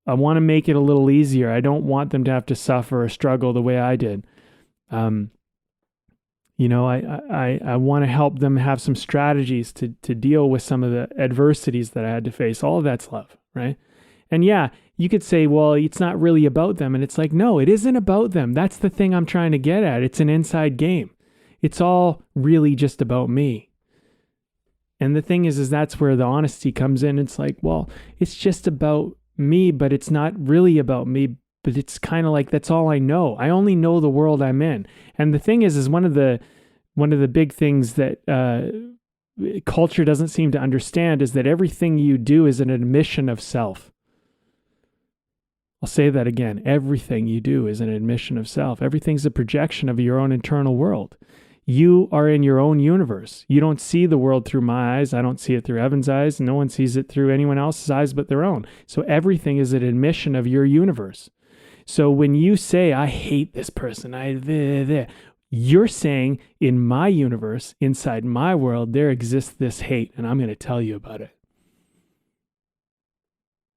I want to make it a little easier. I don't want them to have to suffer or struggle the way I did. You know, I want to help them have some strategies to deal with some of the adversities that I had to face. All of that's love, right? And yeah, you could say, well, it's not really about them. And it's like, no, it isn't about them. That's the thing I'm trying to get at. It's an inside game. It's all really just about me. And the thing is that's where the honesty comes in. It's like, well, it's just about me, but it's not really about me. But it's kind of like, that's all I know. I only know the world I'm in. And the thing is one of the big things that culture doesn't seem to understand is that everything you do is an admission of self. I'll say that again. Everything you do is an admission of self. Everything's a projection of your own internal world. You are in your own universe. You don't see the world through my eyes. I don't see it through Evan's eyes. No one sees it through anyone else's eyes but their own. So everything is an admission of your universe. So when you say, I hate this person, you're saying, in my universe, inside my world, there exists this hate, and I'm going to tell you about it.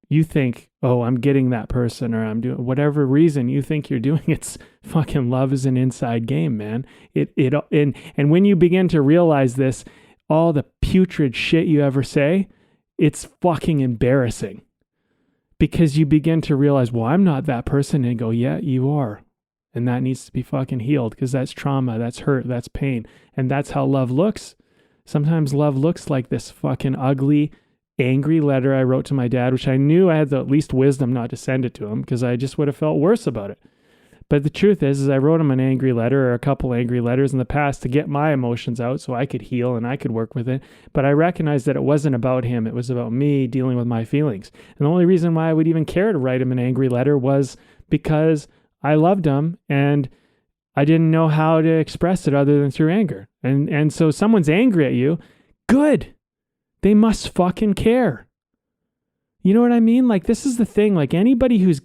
You think, oh, I'm getting that person, or I'm doing whatever reason you think you're doing. It's fucking love is an inside game, man. And when you begin to realize this, all the putrid shit you ever say, it's fucking embarrassing. Because you begin to realize, well, I'm not that person, and go, yeah, you are. And that needs to be fucking healed because that's trauma, that's hurt, that's pain. And that's how love looks. Sometimes love looks like this fucking ugly, angry letter I wrote to my dad, which I knew I had the least wisdom not to send it to him because I just would have felt worse about it. But the truth is I wrote him an angry letter or a couple angry letters in the past to get my emotions out so I could heal and I could work with it. But I recognized that it wasn't about him. It was about me dealing with my feelings. And the only reason why I would even care to write him an angry letter was because I loved him and I didn't know how to express it other than through anger. And so someone's angry at you, good. They must fucking care. You know what I mean? Like, this is the thing. Like, anybody who's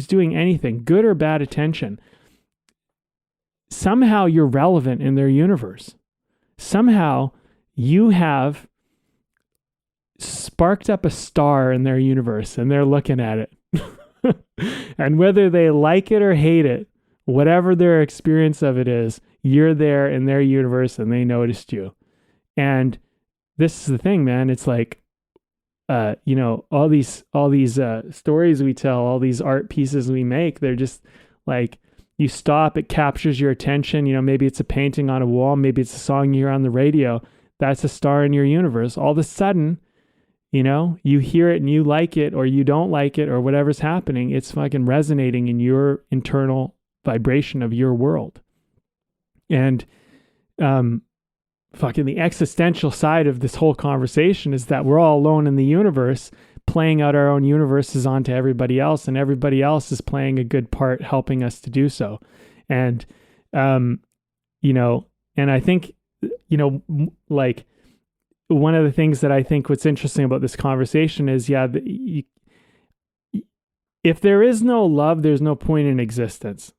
doing anything, good or bad attention, somehow you're relevant in their universe. Somehow you have sparked up a star in their universe and they're looking at it. And whether they like it or hate it, whatever their experience of it is, you're there in their universe and they noticed you. And this is the thing, man. It's like, you know, all these stories we tell, all these art pieces we make, they're just like, you stop, it captures your attention. You know, maybe it's a painting on a wall, maybe it's a song you hear on the radio. That's a star in your universe. All of a sudden, you hear it and you like it or you don't like it or whatever's happening. It's fucking resonating in your internal vibration of your world. And fucking the existential side of this whole conversation is that we're all alone in the universe, playing out our own universes onto everybody else, and everybody else is playing a good part helping us to do so. And and I think like one of the things that I think what's interesting about this conversation is if there is no love, there's no point in existence.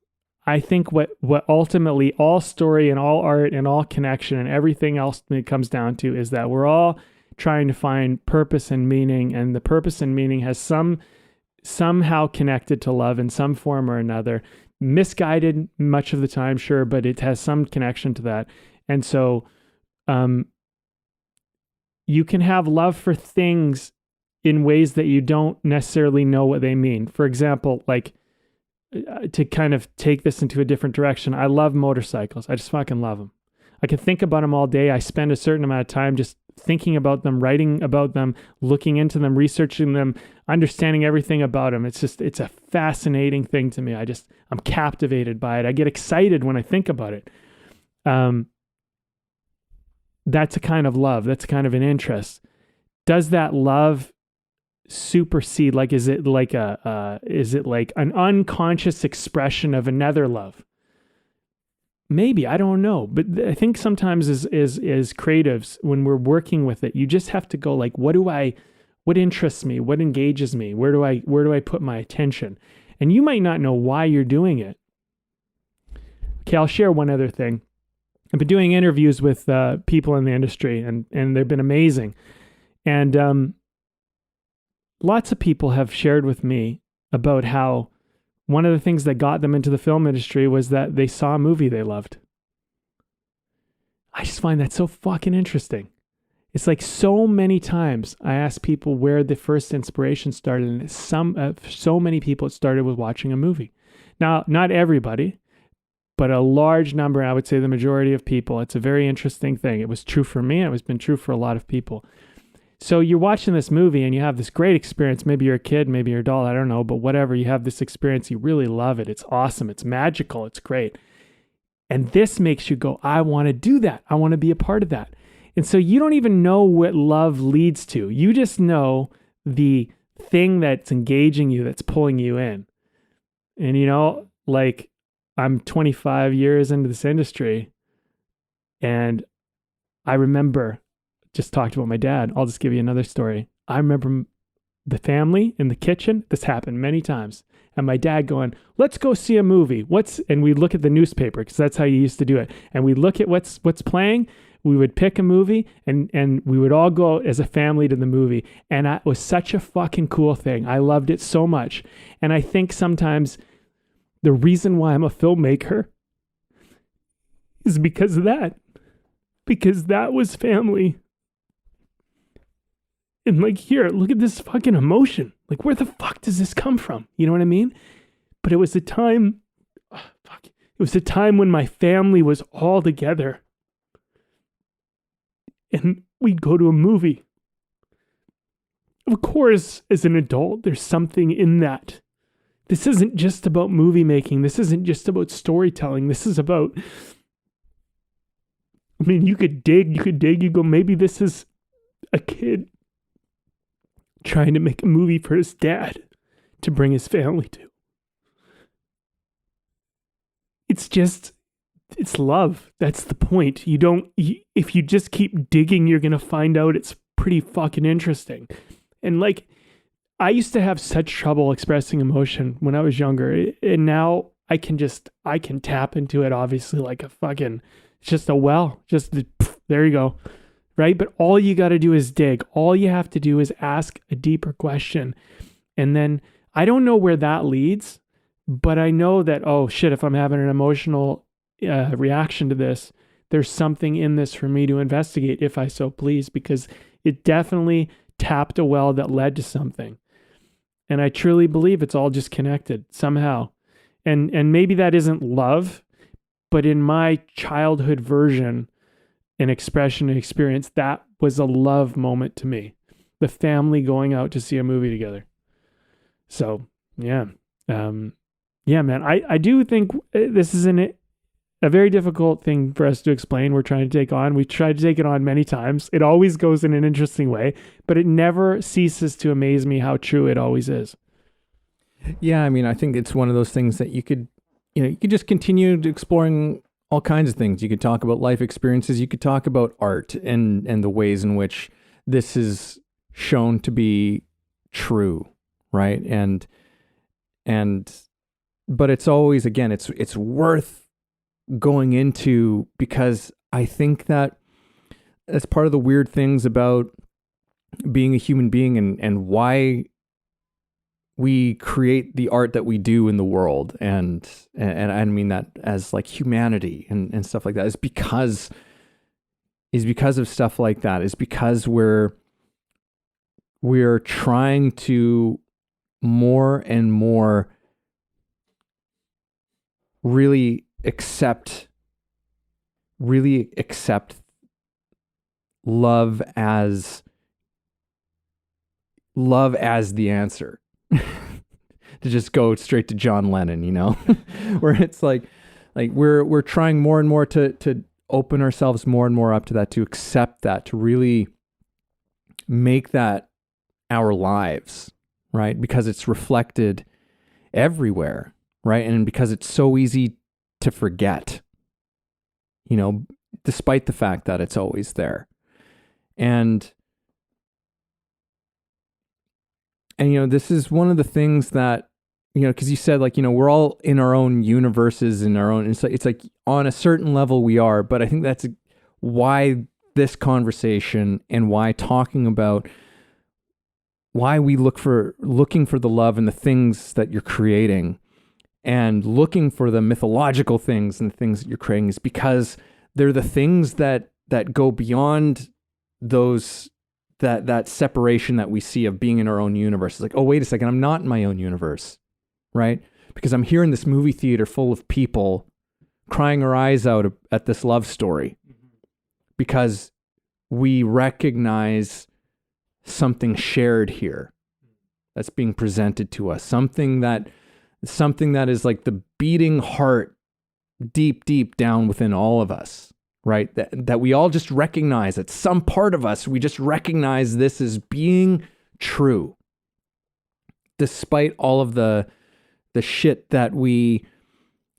I think what ultimately all story and all art and all connection and everything else it comes down to is that we're all trying to find purpose and meaning, and the purpose and meaning has somehow connected to love in some form or another. Misguided much of the time, sure, but it has some connection to that. And so you can have love for things in ways that you don't necessarily know what they mean. For example, like to kind of take this into a different direction, I love motorcycles. I just fucking love them. I can think about them all day. I spend a certain amount of time just thinking about them, writing about them, looking into them, researching them, understanding everything about them. It's a fascinating thing to me. I'm captivated by it. I get excited when I think about it. That's a kind of love. That's kind of an interest. Does that love supersede? Like, is it like an unconscious expression of another love? Maybe, I don't know. But I think sometimes as creatives, when we're working with it, you just have to go like, what interests me? What engages me? Where do I put my attention? And you might not know why you're doing it. Okay, I'll share one other thing. I've been doing interviews with people in the industry, and they've been amazing. And lots of people have shared with me about how one of the things that got them into the film industry was that they saw a movie they loved. I just find that so fucking interesting. It's like so many times I ask people where the first inspiration started, and so many people it started with watching a movie. Now, not everybody, but a large number, I would say the majority of people. It's a very interesting thing. It was true for me. It's been true for a lot of people. So you're watching this movie and you have this great experience. Maybe you're a kid, maybe you're an adult, I don't know, but whatever. You have this experience. You really love it. It's awesome. It's magical. It's great. And this makes you go, I want to do that. I want to be a part of that. And so you don't even know what love leads to. You just know the thing that's engaging you, that's pulling you in. And like I'm 25 years into this industry, and I remember, just talked about my dad. I'll just give you another story. I remember the family in the kitchen. This happened many times. And my dad going, let's go see a movie. And we look at the newspaper, because that's how you used to do it. And we look at what's playing. We would pick a movie, and we would all go as a family to the movie. And it was such a fucking cool thing. I loved it so much. And I think sometimes the reason why I'm a filmmaker is because of that. Because that was family. And like, here, look at this fucking emotion. Like, where the fuck does this come from? You know what I mean? But it was a time, it was a time when my family was all together. And we'd go to a movie. Of course, as an adult, there's something in that. This isn't just about movie making. This isn't just about storytelling. This is about, you could dig, you go, maybe this is a kid trying to make a movie for his dad to bring his family to. It's love. That's the point. If you just keep digging, you're going to find out it's pretty fucking interesting. And like, I used to have such trouble expressing emotion when I was younger. And now I can tap into it, obviously, like it's just a well, there you go. Right? But all you got to do is dig. All you have to do is ask a deeper question. And then I don't know where that leads, but I know that, oh shit, if I'm having an emotional reaction to this, there's something in this for me to investigate if I so please, because it definitely tapped a well that led to something. And I truly believe it's all just connected somehow. And maybe that isn't love, but in my childhood version, an expression, an experience, that was a love moment to me. The family going out to see a movie together. So, yeah. Yeah, man, I do think this is a very difficult thing for us to explain. We're trying to take on. We tried to take it on many times. It always goes in an interesting way, but it never ceases to amaze me how true it always is. Yeah, I mean, I think it's one of those things that you could just continue exploring all kinds of things. You could talk about life experiences. You could talk about art and the ways in which this is shown to be true, right? But it's always, again, it's worth going into, because I think that that's part of the weird things about being a human being and why we create the art that we do in the world. And I mean that as like humanity and stuff like that is because of stuff like that, is because we're trying to more and more really accept love as the answer. To just go straight to John Lennon, where it's like we're trying more and more to open ourselves more and more up to that, to accept that, to really make that our lives, right? Because it's reflected everywhere, right? And because it's so easy to forget, despite the fact that it's always there. And this is one of the things that, because you said, like, we're all in our own universes, in our own, it's like on a certain level we are, but I think that's why this conversation and why talking about why we looking for the love and the things that you're creating and looking for the mythological things and the things that you're creating is because they're the things that go beyond those, that separation that we see of being in our own universe. It's like, oh, wait a second, I'm not in my own universe, right? Because I'm here in this movie theater full of people crying our eyes out at this love story, because we recognize something shared here that's being presented to us, something that is like the beating heart deep down within all of us, right? That we all just recognize, at some part of us, we just recognize this as being true, despite all of the shit that we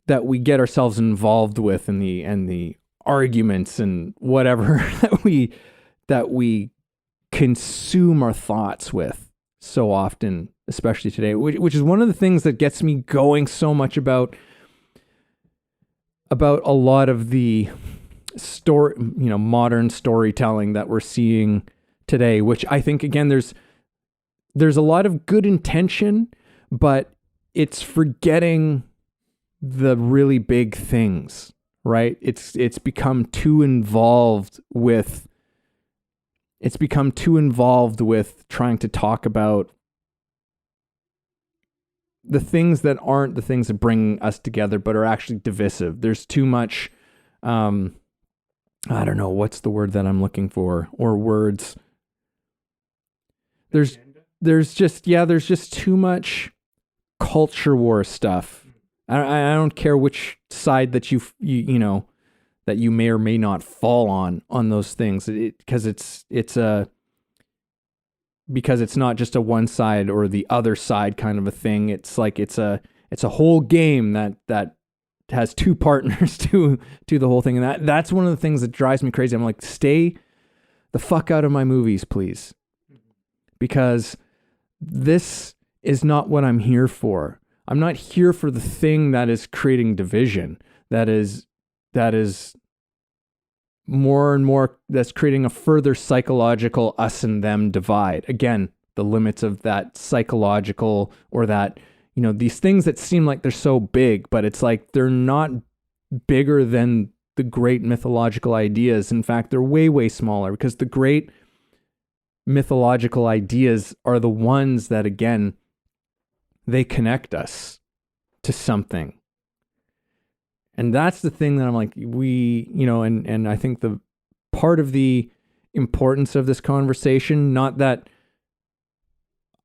get ourselves involved with, and the arguments and whatever that we consume our thoughts with so often, especially today, which is one of the things that gets me going so much about a lot of the story, modern storytelling that we're seeing today, which I think, again, there's a lot of good intention, but it's forgetting the really big things, right? It's become too involved with trying to talk about the things that aren't the things that bring us together, but are actually divisive. There's too much, I don't know, what's the word that I'm looking for, or words. There's just too much culture war stuff. I don't care which side that you that you may or may not fall on those things, because it's not just a one side or the other side kind of a thing. It's like it's a whole game that has two partners to the whole thing, and that's one of the things that drives me crazy. I'm like, stay the fuck out of my movies, please, because this is not what I'm here for. I'm not here for the thing that is creating division, that is more and more, that's creating a further psychological us and them divide. Again, the limits of that psychological, or that, these things that seem like they're so big, but it's like they're not bigger than the great mythological ideas. In fact, they're way, way smaller, because the great mythological ideas are the ones that, again, they connect us to something. And that's the thing that I'm like, and I think the part of the importance of this conversation. Not that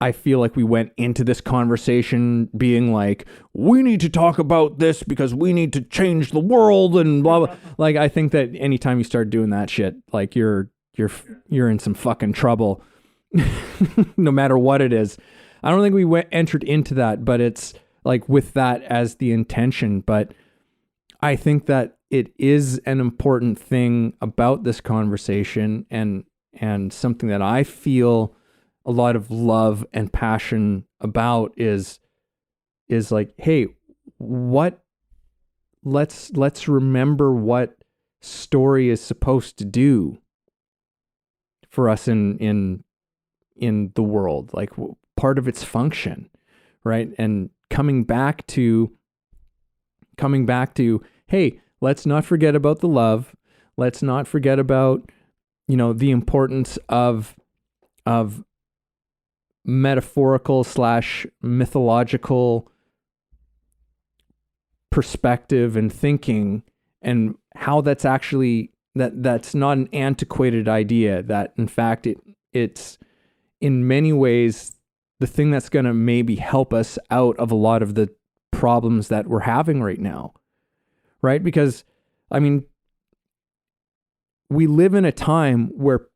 I feel like we went into this conversation being like, we need to talk about this because we need to change the world and blah, blah. Like, I think that anytime you start doing that shit, like you're in some fucking trouble, no matter what it is. I don't think we entered into that, but it's like with that as the intention. But I think that it is an important thing about this conversation, and something that I feel a lot of love and passion about is like, hey, let's remember what story is supposed to do for us in the world, like part of its function, right? And coming back to, hey, let's not forget about the love. Let's not forget about, the importance of metaphorical / mythological perspective and thinking, and how that's actually, that's not an antiquated idea, that in fact it's in many ways the thing that's going to maybe help us out of a lot of the problems that we're having right now, right? Because, I mean, we live in a time where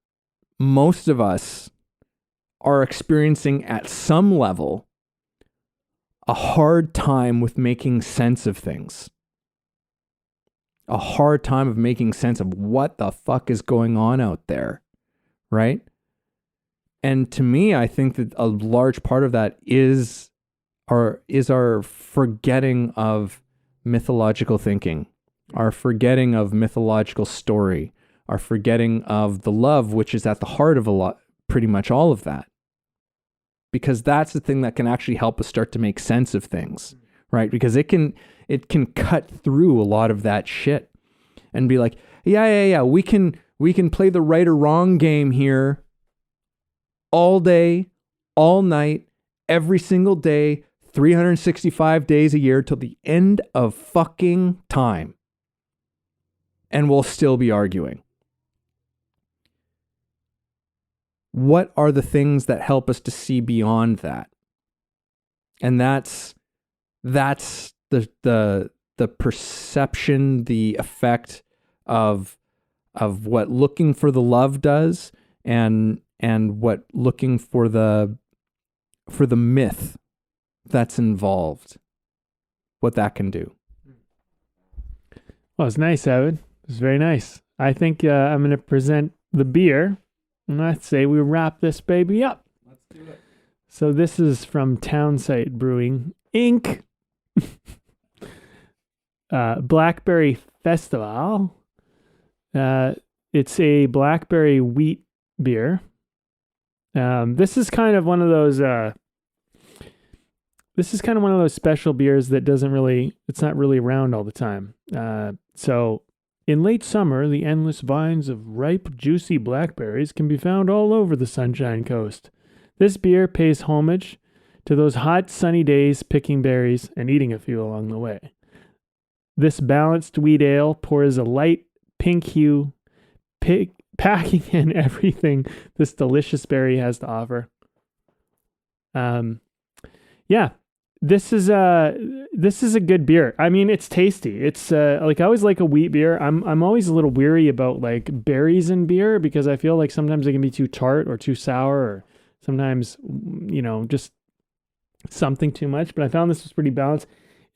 most of us are experiencing at some level a hard time with making sense of things. A hard time of making sense of what the fuck is going on out there, right? And to me, I think that a large part of that is our forgetting of mythological thinking, our forgetting of mythological story, our forgetting of the love, which is at the heart of pretty much all of that. Because that's the thing that can actually help us start to make sense of things, right? Because it can cut through a lot of that shit and be like, yeah, we can play the right or wrong game here all day, all night, every single day, 365 days a year till the end of fucking time. And we'll still be arguing. What are the things that help us to see beyond that? And that's the perception, the effect of what looking for the love does, and what looking for the myth that's involved, what that can do. Well, it's nice, Evan. It's very nice. I think I'm going to present the beer. And I'd say we wrap this baby up. Let's do it. So this is from Townsite Brewing Inc. Blackberry Festival. It's a blackberry wheat beer. This is kind of one of those. This is kind of one of those special beers that it's not really around all the time. So. In late summer, the endless vines of ripe, juicy blackberries can be found all over the Sunshine Coast. This beer pays homage to those hot, sunny days picking berries and eating a few along the way. This balanced wheat ale pours a light pink hue, packing in everything this delicious berry has to offer. This is a good beer. I mean, it's tasty. It's like, I always like a wheat beer. I'm always a little weary about like berries in beer, because I feel like sometimes they can be too tart or too sour, or sometimes, just something too much. But I found this was pretty balanced.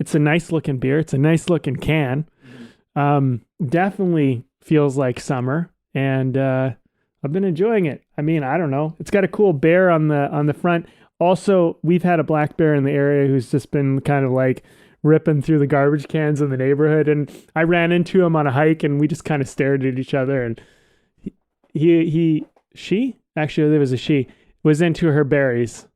It's a nice looking beer. It's a nice looking can. Definitely feels like summer, and I've been enjoying it. I mean, I don't know. It's got a cool bear on the front. Also, we've had a black bear in the area who's just been kind of like ripping through the garbage cans in the neighborhood. And I ran into him on a hike, and we just kind of stared at each other. And she, actually, there was a she, was into her berries,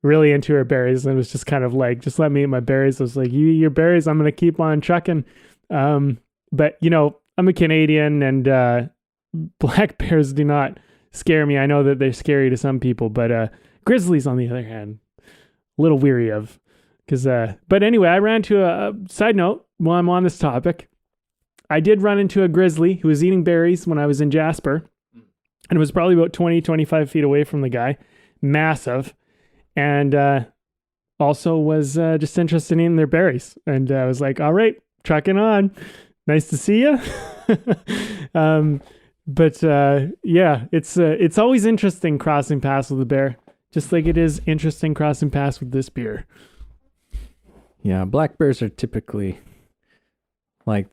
really into her berries. And it was just kind of like, just let me eat my berries. I was like, you eat your berries, I'm going to keep on trucking. But, I'm a Canadian, and black bears do not scare me. I know that they're scary to some people, but grizzlies, on the other hand, a little weary of. But anyway, I ran to a side note while I'm on this topic. I did run into a grizzly who was eating berries when I was in Jasper, and it was probably about 20, 25 feet away from the guy. Massive. And also was just interested in their berries. And I was like, all right, trucking on. Nice to see you. But yeah, it's always interesting crossing paths with a bear, just like it is interesting crossing paths with this beer. Yeah, black bears are typically like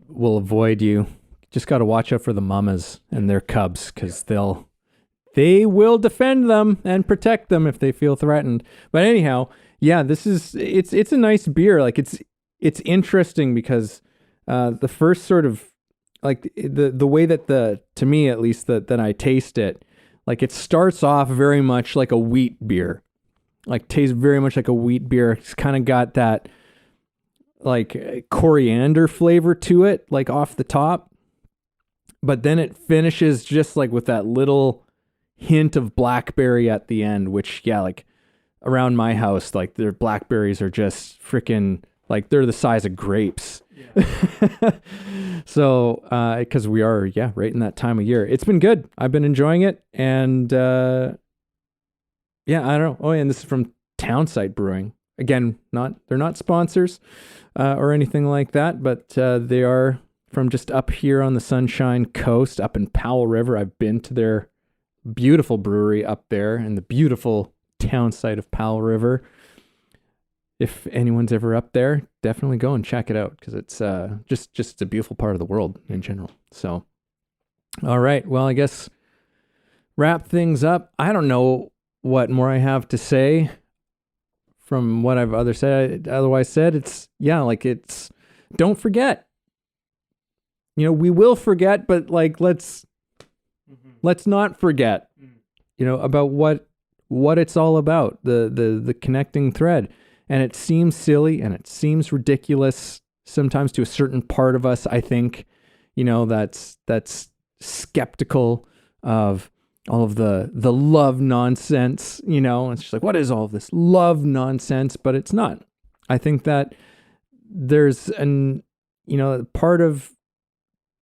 will avoid you. Just got to watch out for the mamas and their cubs, because they will defend them and protect them if they feel threatened. But anyhow, yeah, it's a nice beer. Like it's interesting because the first sort of like the way that to me at least that I taste it, like it starts off very much like a wheat beer. Like tastes very much like a wheat beer. It's kind of got that like coriander flavor to it, like off the top. But then it finishes just like with that little hint of blackberry at the end, which, yeah, like around my house, like their blackberries are just freaking like they're the size of grapes. Yeah. So, because we are, yeah, right in that time of year. It's been good. I've been enjoying it. And yeah, I don't know. Oh, and this is from Townsite Brewing. Again, they're not sponsors or anything like that, but they are from just up here on the Sunshine Coast, up in Powell River. I've been to their beautiful brewery up there in the beautiful town site of Powell River. If anyone's ever up there, definitely go and check it out, because it's just a beautiful part of the world in general. So, all right. Well, I guess wrap things up. I don't know what more I have to say from what I've otherwise said. It's, yeah, like it's, don't forget. You know, we will forget, but like let's not forget, you know, about what it's all about, the connecting thread. And it seems silly and it seems ridiculous sometimes to a certain part of us, I think, you know, that's skeptical of all of the love nonsense, you know. It's just like, what is all of this love nonsense? But it's not. I think that there's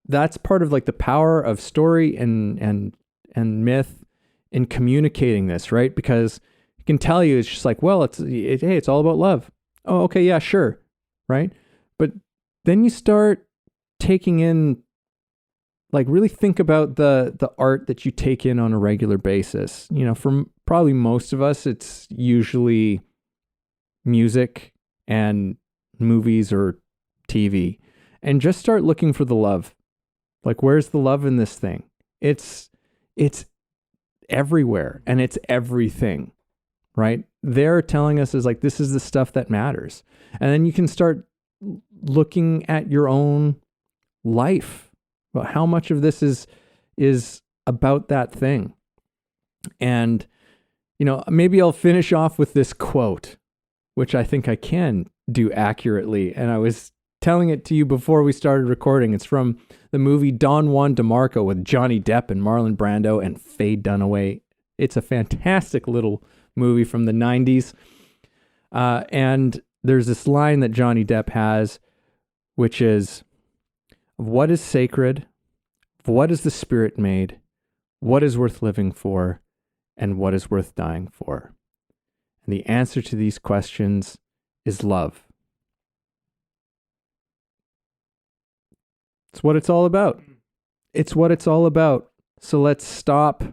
that's part of like the power of story and myth in communicating this, right? Because I can tell you, it's just like, well, hey, it's all about love. Oh, okay, yeah, sure, right? But then you start taking in, like, really think about the art that you take in on a regular basis. You know, for probably most of us, it's usually music and movies or TV, and just start looking for the love. Like, where's the love in this thing? It's everywhere and it's everything, right? They're telling us is like, this is the stuff that matters. And then you can start looking at your own life. Well, how much of this is about that thing? And, you know, maybe I'll finish off with this quote, which I think I can do accurately. And I was telling it to you before we started recording. It's from the movie Don Juan DeMarco with Johnny Depp and Marlon Brando and Faye Dunaway. It's a fantastic little movie from the 90s. And there's this line that Johnny Depp has, which is, what is sacred? What is the spirit made? What is worth living for? And what is worth dying for? And the answer to these questions is love. It's what it's all about. It's what it's all about. So let's stop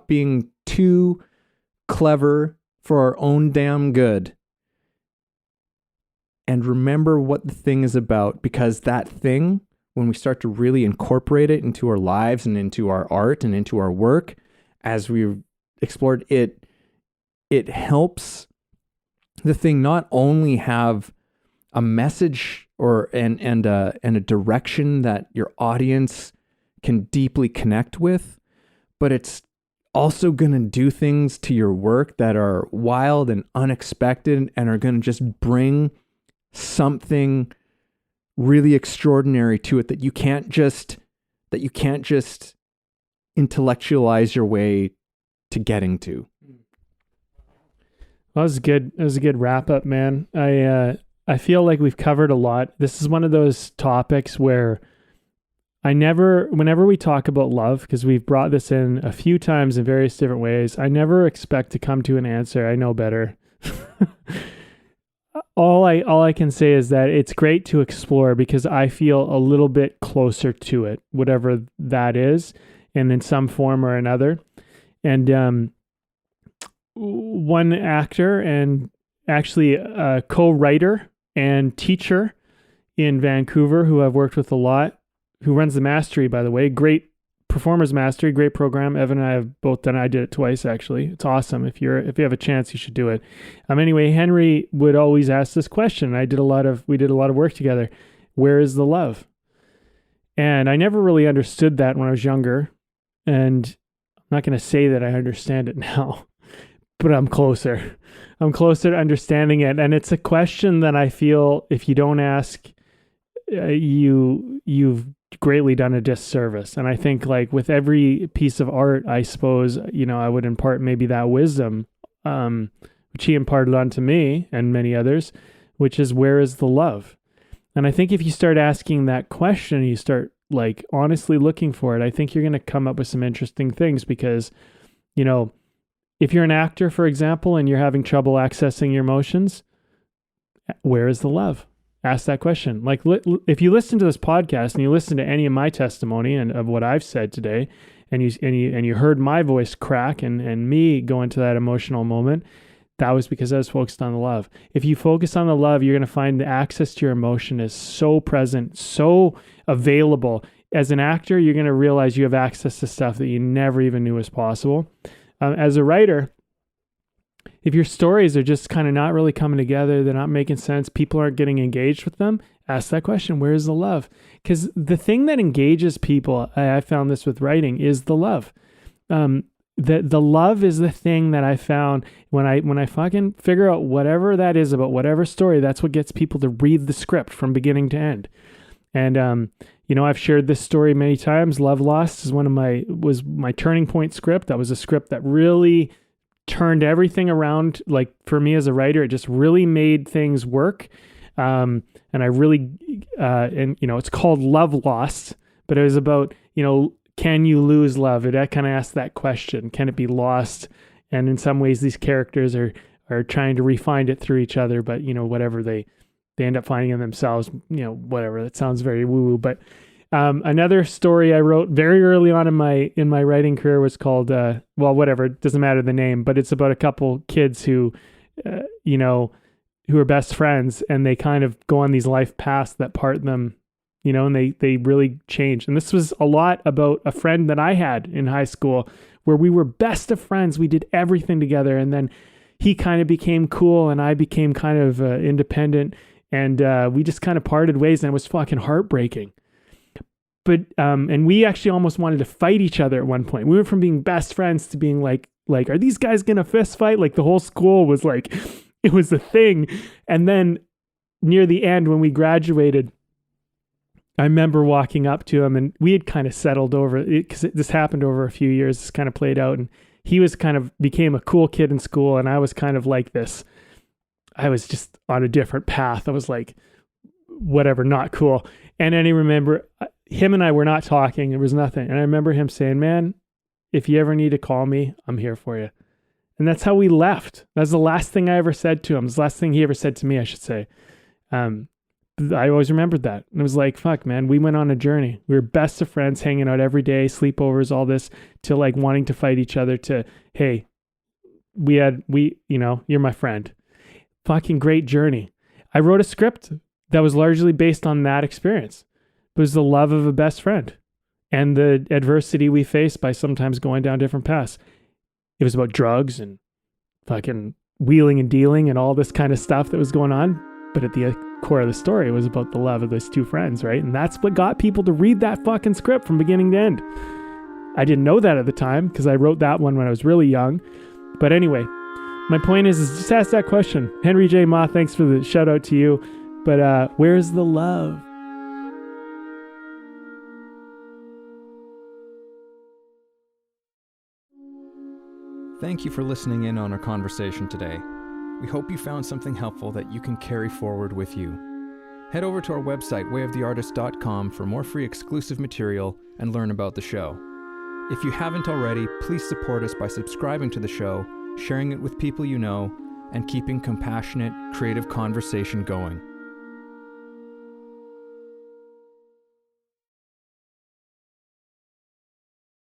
being too clever for our own damn good. And remember what the thing is about, because that thing, when we start to really incorporate it into our lives and into our art and into our work, as we've explored it, it helps the thing not only have a message and a direction that your audience can deeply connect with, but it's also going to do things to your work that are wild and unexpected and are going to just bring something really extraordinary to it that you can't just intellectualize your way to getting to. That was good. It was a good wrap up, man. I I feel like we've covered a lot. This is one of those topics where whenever we talk about love, because we've brought this in a few times in various different ways, I never expect to come to an answer. I know better. All I can say is that it's great to explore because I feel a little bit closer to it, whatever that is, and in some form or another. And one actor and actually a co-writer and teacher in Vancouver who I've worked with a lot, who runs the Mastery, by the way, great Performers Mastery, great program. Evan and I have both done it. I did it twice, actually. It's awesome. If you have a chance, you should do it. Anyway, Henry would always ask this question. We did a lot of work together. Where is the love? And I never really understood that when I was younger. And I'm not going to say that I understand it now, but I'm closer. I'm closer to understanding it. And it's a question that I feel if you don't ask, you've greatly done a disservice. And I think like with every piece of art, I suppose, I would impart maybe that wisdom, which he imparted onto me and many others, which is where is the love? And I think if you start asking that question, you start like honestly looking for it, I think you're going to come up with some interesting things because, if you're an actor, for example, and you're having trouble accessing your emotions, where is the love? Ask that question. Like, if you listen to this podcast and you listen to any of my testimony and of what I've said today, and you heard my voice crack and me go into that emotional moment, that was because I was focused on the love. If you focus on the love, you're going to find the access to your emotion is so present, so available. As an actor, you're going to realize you have access to stuff that you never even knew was possible. As a writer, if your stories are just kind of not really coming together, they're not making sense, people aren't getting engaged with them, ask that question, where is the love? Because the thing that engages people, I found this with writing, is the love. The love is the thing that I found when I fucking figure out whatever that is about whatever story, that's what gets people to read the script from beginning to end. And, I've shared this story many times. Love Lost is was my turning point script. That was a script that really turned everything around. Like for me as a writer, it just really made things work. And I really, it's called Love Lost, but it was about, can you lose love? It kind of asked that question. Can it be lost? And in some ways, these characters are trying to refine it through each other, but whatever they end up finding in themselves, whatever. That sounds very woo-woo. But another story I wrote very early on in my writing career was called, whatever, it doesn't matter the name, but it's about a couple kids who are best friends, and they kind of go on these life paths that part them, and they really change. And this was a lot about a friend that I had in high school where we were best of friends. We did everything together. And then he kind of became cool and I became kind of independent, and we just kind of parted ways, and it was fucking heartbreaking. But, and we actually almost wanted to fight each other at one point. We went from being best friends to being like, are these guys going to fist fight? Like the whole school was like, it was a thing. And then near the end, when we graduated, I remember walking up to him, and we had kind of settled over it because this happened over a few years. This kind of played out, and he was kind of became a cool kid in school. And I was kind of like this. I was just on a different path. I was like, whatever, not cool. And then I remember him and I were not talking. There was nothing. And I remember him saying, man, if you ever need to call me, I'm here for you. And that's how we left. That's the last thing I ever said to him. It's the last thing he ever said to me, I should say. I always remembered that. And it was like, fuck, man, we went on a journey. We were best of friends, hanging out every day, sleepovers, all this, to like wanting to fight each other, to, hey, you're my friend. Fucking great journey. I wrote a script that was largely based on that experience. It was the love of a best friend and the adversity we face by sometimes going down different paths. It was about drugs and fucking wheeling and dealing and all this kind of stuff that was going on. But at the core of the story, it was about the love of those two friends, right? And that's what got people to read that fucking script from beginning to end. I didn't know that at the time because I wrote that one when I was really young. But anyway, my point is just ask that question. Henry J. Ma, thanks for the shout out to you. But where's the love? Thank you for listening in on our conversation today. We hope you found something helpful that you can carry forward with you. Head over to our website, wayoftheartist.com, for more free exclusive material and learn about the show. If you haven't already, please support us by subscribing to the show, sharing it with people you know, and keeping compassionate, creative conversation going.